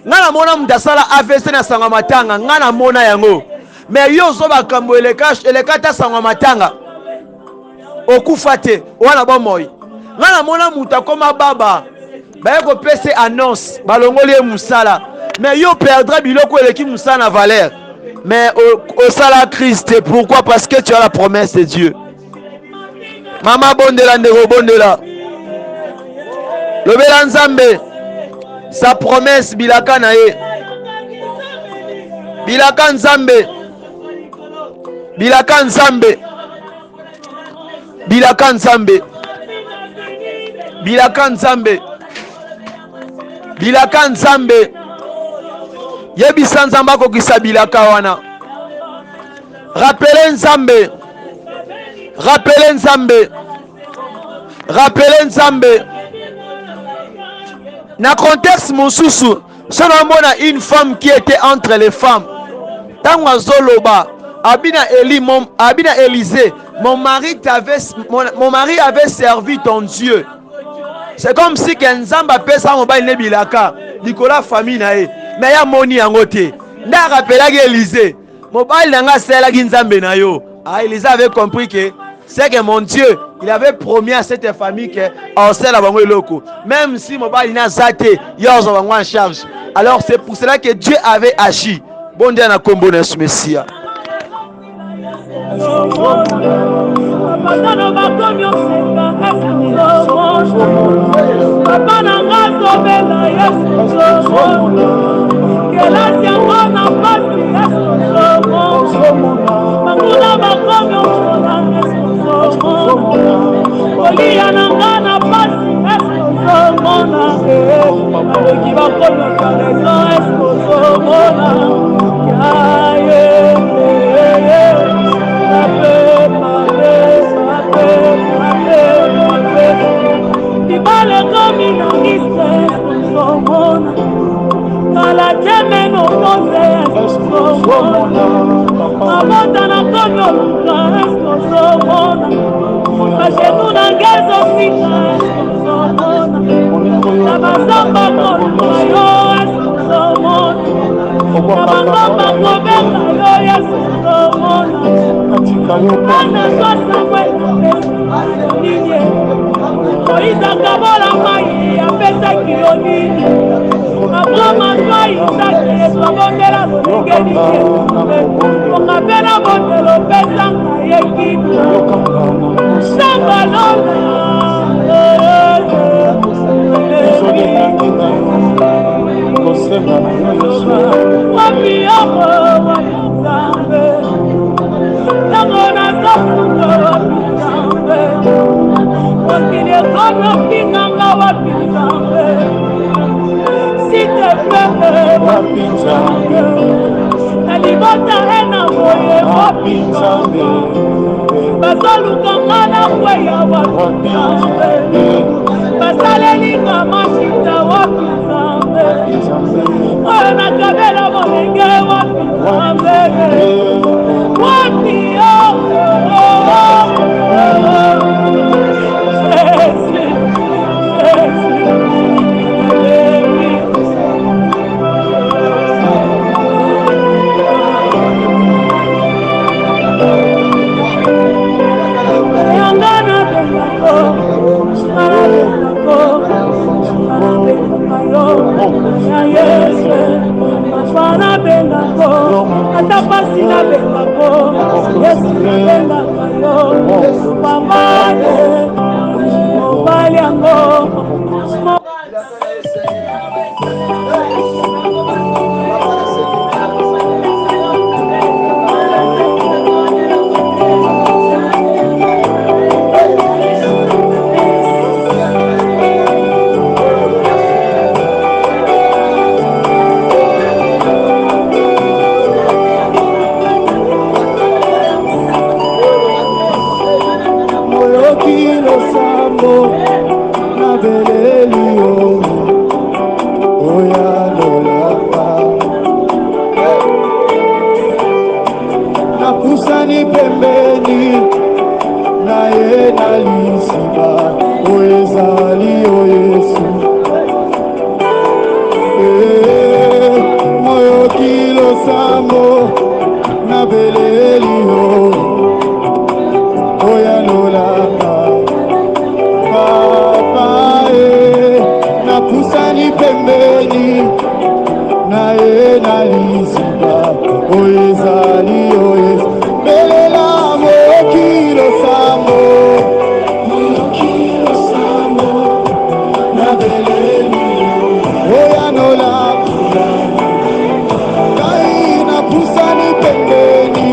Ngana mona mdasala AVC na sanga matanga ngana mona yango. Mais yo zo ba kambo elekata sanga matanga. Okufate wana ba moyi. Ngana mona muta koma baba. Ba ko pese annonce balongoli e musala. Mais yo perdra biloko eleki musala na valeur. Mais au sala Christ, pourquoi? Parce que tu as la promesse de Dieu. Mama bondela ndeko bondela. Lobela nzambe sa promesse bilaka na ye. Bilaka nzambe. Bilaka nzambe. Bilaka nzambe. Bilaka nzambe. Bilaka nzambe. Yebisa nzambe akokisa bilaka wana. Rappelez nzambe. Rappelez nzambe. Rappelez nzambe. Na contexte mosusu, sona mona une femme qui était entre les femmes. Tango zoloba, abina Élisée, mon mari avait servi ton Dieu. C'est comme si Kenzamba pesa mobile ne bilaka, Nicolas famille na e. Mais ya moni yango te. Nda rappelaki Élisée, mobile nanga sela ki nzambe na yo. Ah, Élisée avait compris que c'est que mon Dieu, il avait promis à cette famille que on sait la bango loko. Même si mobile n'a zate, yozo bango en charge. Alors c'est pour cela que Dieu avait agi. Bon Dieu na kombo na Messia. Amen. soki oluka eske ozomona bagenu na nge ezofika eske ozomona na bazamba koluka yo eske ozomona na bangomba kobenga yo yesu ozomona ana zosangwe nini oizaka bola mai apesaki yo nini abrama twai isaki ezwabondela lolenge nini okapela bondelo opesanga ye kini sangalola wapi yoko wapi nzambe tango nazofuto wapi nzambe mokili ekomi opinganga wapi nzambe sitepepe wapi nzambe na libota ena boye wapi nzambe bazolukanga na kweya wapi nzambe basalelinga masita wapi nzambe oyo nakabela molenge wapi nzambe wapi afana bengako ata pasi na bengako yesu bengaka yo pamane mobali yango nakusani pembeni naye nalisiba oyezali o Yesu moyo kilosambo nabeleli yo oyalolaka papa nakusani pembeni naye nalisiba oyezali o Yesu belela mokilo sambo na beleli oyanola kai na pusani pembeni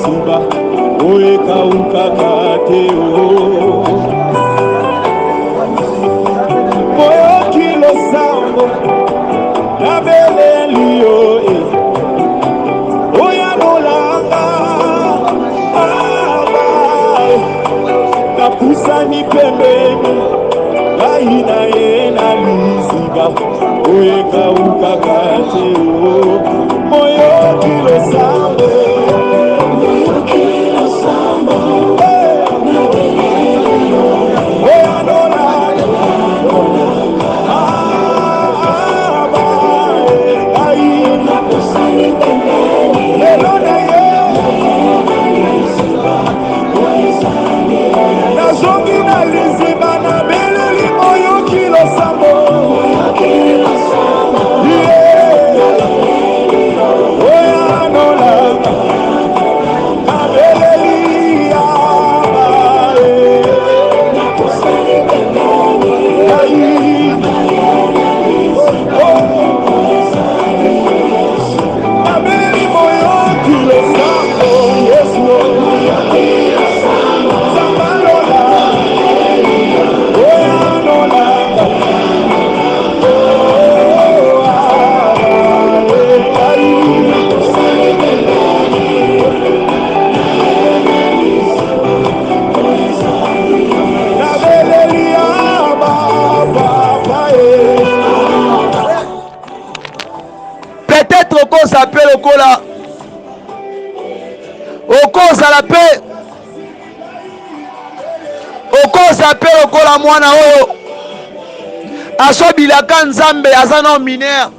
liziba oyekauka te moyoki losambo nabeleli yo oyanolanga napusani pembeni ngai na ye na liziba oyekaukaka te moyoki losambo s'appelle Okola. Okoza la paix. Okoza s'appelle Okola mwana oyo. Asobilaka nzambe azana mineur.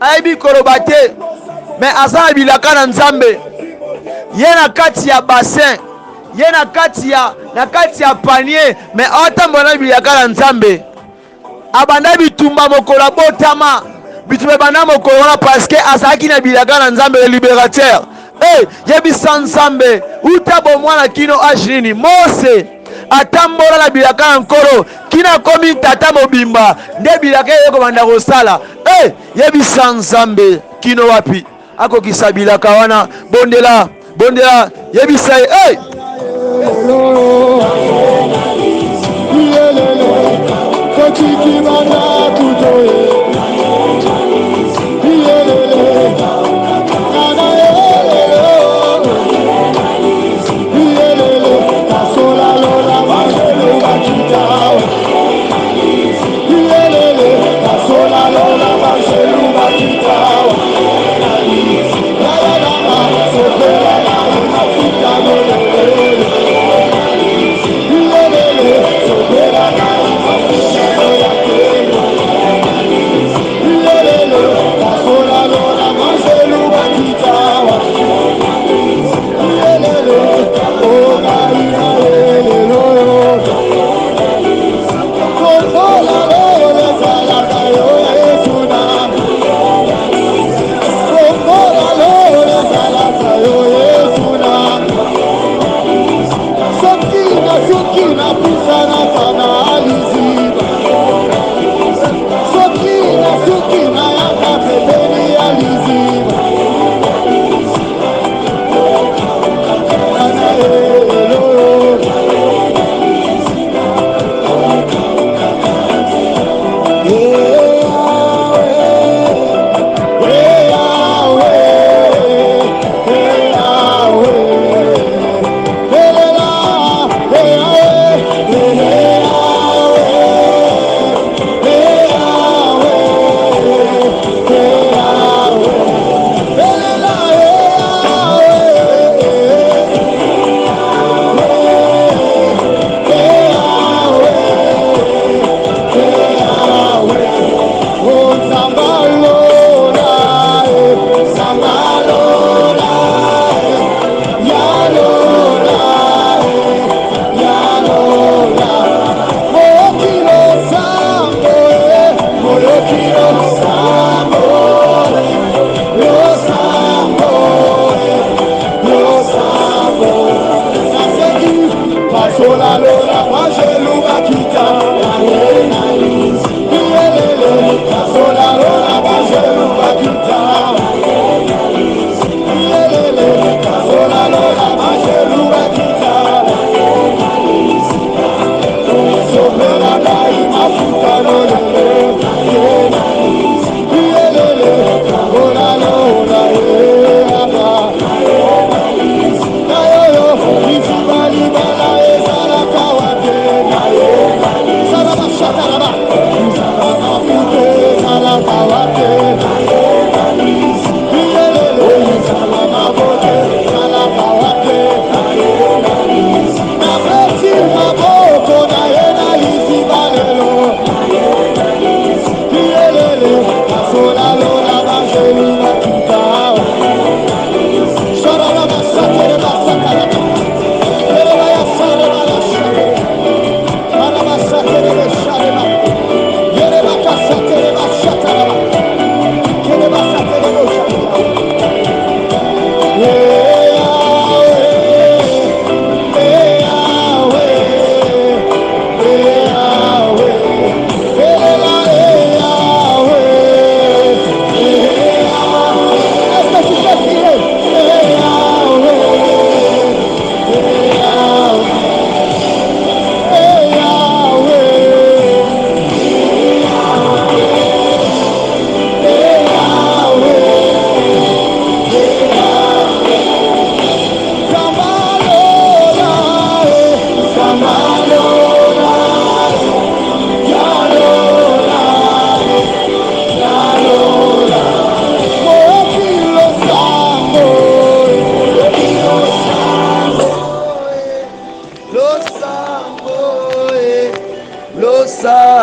Aibi kolobate. Mais azana bilaka na nzambe. Ye na kati ya bassin. Ye na kati ya panier. Mais atambola bilaka na nzambe. Abanda bitumba mokola botama. Bitumba banda mokolo wana parce que azaki na bilaka na nzambe le libérateur. Yebisa nzambe utabo mwana kino ajini Mose atambola na bilaka na nkolo kina komi tata mobimba nde bilaka yeko banda kosala. Yebisa nzambe kino wapi akokisa bilaka wana bondela yebisa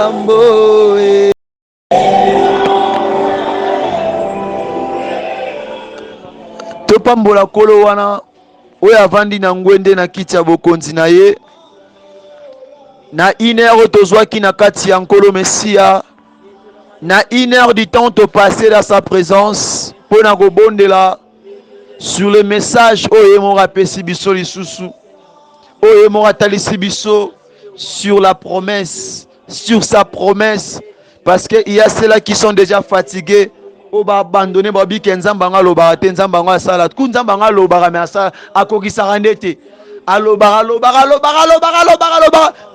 nzambo topambola kolo wana oyo avandi na ngwende na kiti ya bokonzi na ye na 1 heure tozwaki na kati ya nkolo Mesia na 1 heure du temps topase dans sa présence pour na kobondela sur le message oyo mo rapesi biso lisusu oyo mo atalisi biso sur la promesse, sur sa promesse, parce qu'il y a ceux-là qui sont déjà fatigués o ba abandonner ba bi kenzamba ngaloba te nzamba ngwa sala ku nzamba ngaloba me asa akokisaka ndete alobaka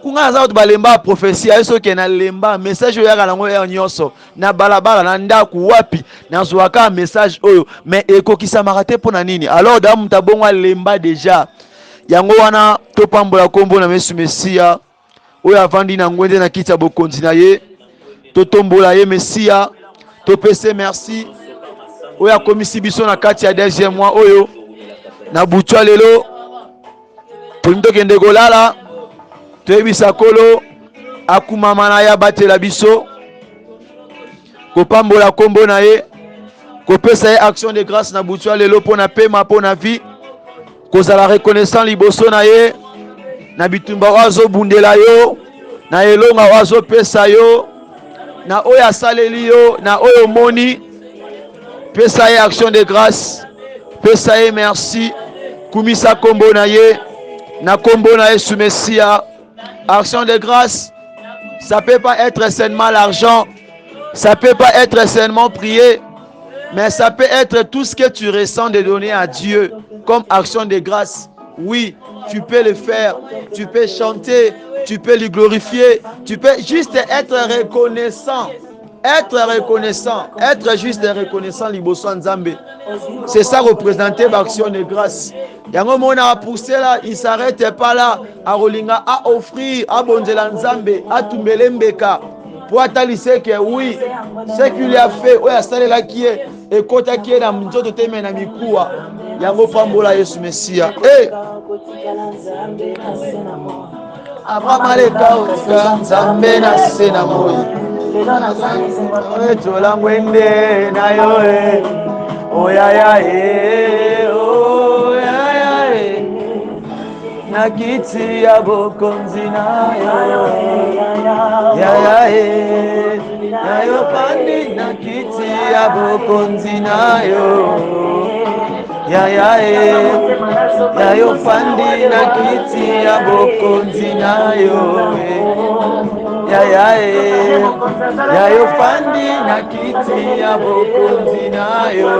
kunga za balemba prophétie ayo soki na lemba message oyo yaka nango ya nyonso na balabala na ndaku wapi na zwaka message oyo mais ekokisamaka te mpona nini alors da muta bongo lemba déjà yango wana topambola kombo na Yesu Mesia oyo avandi na ngwende na kiti ya bokonzi na ye totombola ye Mesia topese merci oyo akomisi biso na kati ya deuxième mois oyo na butwa lelo tokende kolala toyebisa kolo akumama na ya batela biso kopambola kombo na ye kopesa ye action de grâce na butwa lelo mpona pema mpona vie kozala reconnaissant liboso na ye na bitumba oyo azobundela yo na elonga oyo azopesa yo na oyo asaleli yo na oyo moni pesa ye action de grâce pesa ye merci kumisa kombo na ye na kombo na Yesu Mesia action de grâce ça peut pas être seulement l'argent ça peut pas être seulement prier mais ça peut être tout ce que tu ressens de donner à Dieu comme action de grâce. Oui, tu peux le faire, tu peux chanter, tu peux lui glorifier, tu peux juste être reconnaissant. Être juste reconnaissant liboso nzambe. C'est ça représenter l'action de grâce. Yango mona a poussé là, il s'arrête pas là, à rolinga à offrir à bonzela nzambe, à tumbelembeka. Pour ataliser que oui, ce qu'il lui a fait, oui, à là qui est, et quand qui est dans le monde de tes mains, yango pambola Yesu Mesia. Eh! Abraham aleka oka nzambe na sena moyi. Tola mwende na yo e. Oya ya na kiti ya bokonzi na yo. Na yo pandi na kiti ya bokonzi na yo. Ya yo pandi na kiti ya bokonzi na yo. Ya yo pandi na kiti ya bokonzi na yo.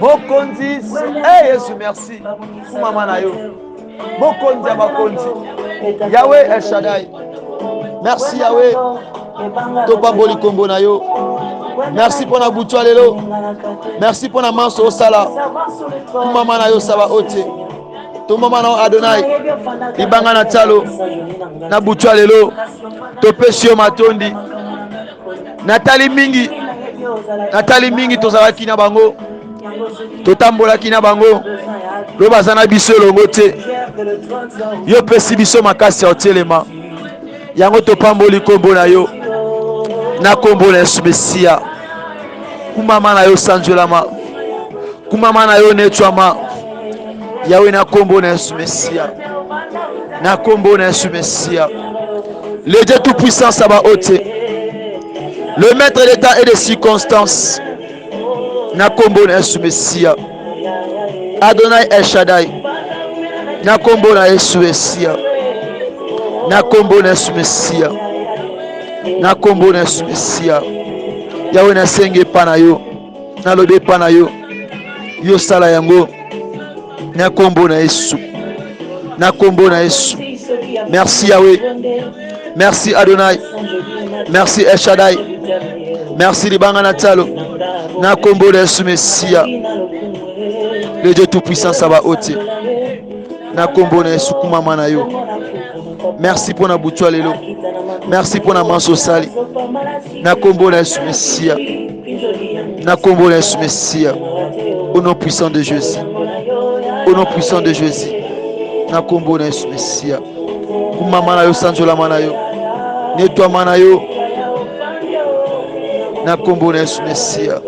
Bokonzi, Yesu merci. Mama na yo. Bokonzi ya bakonzi. Yahweh El Shaddai. Merci Yahweh. Topamboli kombo na yo. Merci pour na butwa lelo. Merci pour na manso osala. Mama na yo saba ote. To mama na Adonai. Libanga na talo. Na butwa lelo. Topesi yo matondi. Natali mingi tozalaki na bango. Totambolaki na bango. Lo bazana biso longo te. Yo pesi biso makasi ya otelema. Yango topamboli kombo na yo. Na kombo na Yesu Mesia. Kumama na yo sanjolama. Kumama na yo netwama. Yawe na kombo na Yesu Mesia. Na kombo na Yesu Mesia. Le Dieu tout-puissant Sabaoth. Le maître d'état et de circonstances. Na kombo na Yesu Mesia. Adonai El Shaddai. Na kombo na Yesu Mesia. Na kombo na Yesu Mesia. Na kombo na Yesu Mesia. Yawe na senge pa na yo. Na lobe pa na yo. Yo sala yango. Na kombo na Yesu. Na kombo na Yesu. Merci Yahweh. Merci Adonai. Merci El Shaddai. Merci Libanga Natalo. Na kombo na Yesu Mesia. Le Dieu tout-puissant Sabaoth. Na kombo na Yesu kumama na yo. Merci pour na butwa lelo. Merci pour na manso sali. Na kombo na Yesu Mesia. Na kombo na Yesu Messia. Au nom puissant de Jésus. Au nom puissant de Jésus. Na kombo na Yesu Messia. Kumama na yo sanjola mana yo. Nettoie mana yo. Na kombo na Yesu Messia.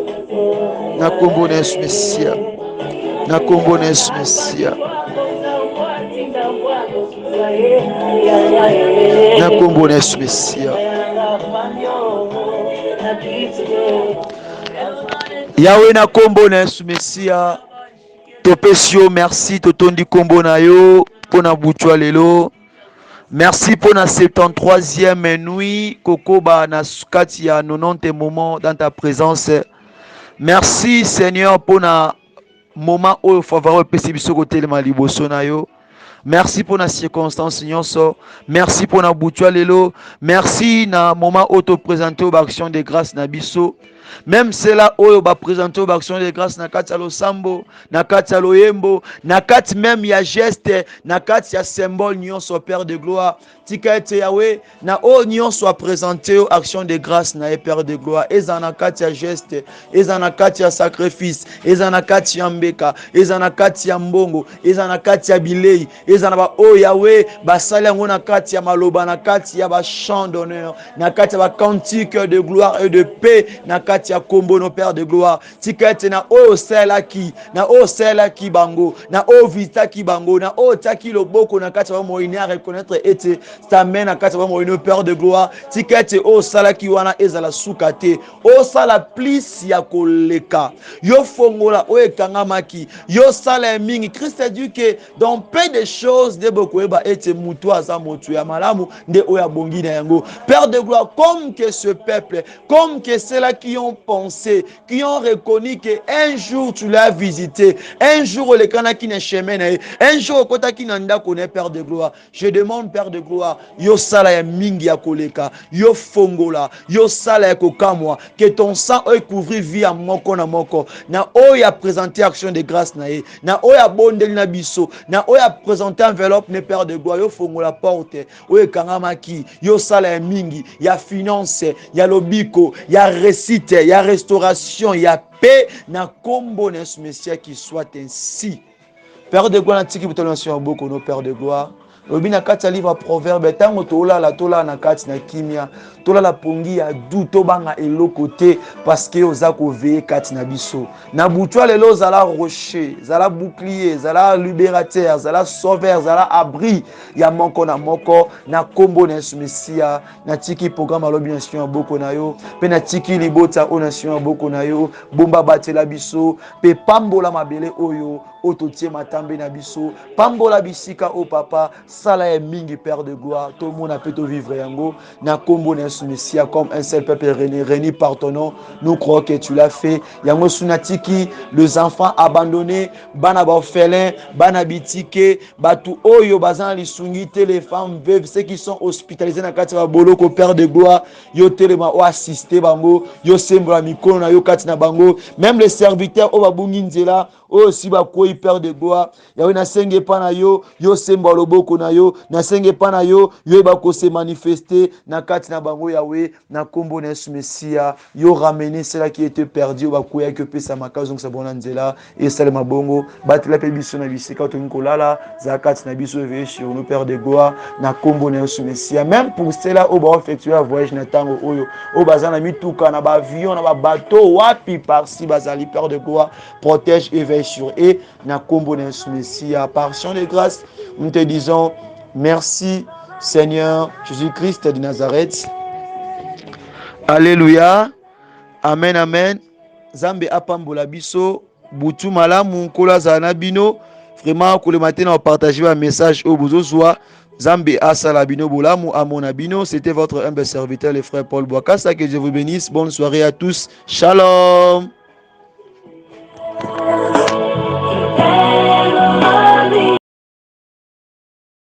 Na kombo na Yesu Messia. Na kombo na Yesu Messia. Na kombo na Yesu Messia. Yahweh na kombo na Yesu Messia. Topesi yo merci totondi kombo na yo pona butwa lelo. Merci pour la 73e nuit kokoba na kati ya 90 moments dans ta présence. Merci Seigneur pour na moment où favorable pesi biso côté le maliboso na yo. Merci pour la circonstance nyonso. Merci pour na butwa lelo. Merci na moment où te présenter aux actions de grâce na biso. Même cela oyo ba présenter aux actions de grâce na kati ya losambo, na kati ya loyembo, na kati même ya geste, na kati ya symbole nyonso Père de gloire. Tika ete Yahweh na o nyonso présenté aux actions de grâce na Père de gloire. Eza na kati ya geste, eza na kati ya sacrifice, eza na kati ya mbeka, eza na kati ya mbongo, eza na kati ya bilei, eza na ba o Yahweh basali yango na kati ya maloba, na kati ya ba chant d'honneur, na kati ya ba cantique de gloire et de paix, na kati ya kombo no Père de gloire. Tika ete na o selaki, na o selaki bango, na o vitaki bango, na o taki loboko na kati ya moine à reconnaître ete t'amène na kati ya moine Père de gloire. Tika ete o salaki wana ezala sukate, o sala plus ya koleka, yo fongola o ekangamaki, yo sala mingi. Christ a dit que dans peu de choses de beaucoup eba ete mutu aza motu ya malamu nde o ya bongi na yango. Père de gloire, comme que ce peuple, comme que ceux-là qui ont pensé, qui ont reconnu que un jour tu l'as visité, un jour le kana qui ne chemin, un jour kota qui nanda connaît Père de gloire. Je demande Père de gloire, yo sala ya mingi ya koleka, yo fongola, yo sala ya kokamwa, que ton sang ait couvri vie à moko na moko, na o ya présenter action de grâce na ye, na o ya bondeli na biso, na o ya présenter enveloppe ne Père de gloire, yo fongola porte, o e kangamaki, yo sala ya mingi, ya finance, ya lobiko, ya récite, ya restauration, ya paix, na kombo na Yesu Messia qui soit ainsi. Père de gloire, natiki butolation beaucoup nos Père de gloire. Lobi na kati ya livre proverbe tango tolala na kati na kimia tolala pongi ya du tobanga eloko te parce que oza ko veiller kati na biso na butwa lelo zala rocher zala bouclier zala libérateur zala sauveur zala abri ya moko na kombo na Yesu Messia na tiki programme lobi nation boko na yo pe na tiki libota o nation boko na yo bomba batela biso pe pambola mabele oyo ototie matambe na biso pambola bisika o papa sala ya mingi Père de gloire tout le monde a pu vivre yango na kombo na Yesu Messia comme un seul peuple réuni par ton nom. Nous croyons que tu l'as fait. Yango sunatiki les enfants abandonnés bana ba orphelins bana bitike batu oyo bazana lisungite les femmes veuves ceux qui sont hospitalisés na kati ba boloko Père de gloire yo telema o assister bango yo sembola mikono na yo kati na bango même les serviteurs o babungi nzela o si ba ko Père de gloire yawe na senge pa na yo yo semba loboko na yo na senge pa na yo yo ba ko se manifester na kati na bango yawe na kombo na Yesu Messia yo ramener cela qui était perdu ba ko ya que pesa makazo donc ça bona nzela et salema bongo batela pe biso na bisika to nkolala za kati na biso veille sur nous Père de gloire na kombo na Yesu Messia même pour cela au ba effectuer un voyage na tango oyo o bazana mituka na ba avion na ba bateau wapi par si bazali Père de gloire protège et veille sur eux na kombo na Yesu Messia par action de grâce nous te disons merci Seigneur Jésus-Christ de Nazareth. Alléluia. Amen amen. Zambe apambola biso butu malamu kola zana bino vraiment ko le matin on partager un message au bozozwa Zambe asala bino bolamu amona bino. C'était votre humble serviteur le frère Paul Boakassa, que Dieu vous bénisse. Bonne soirée à tous. Shalom.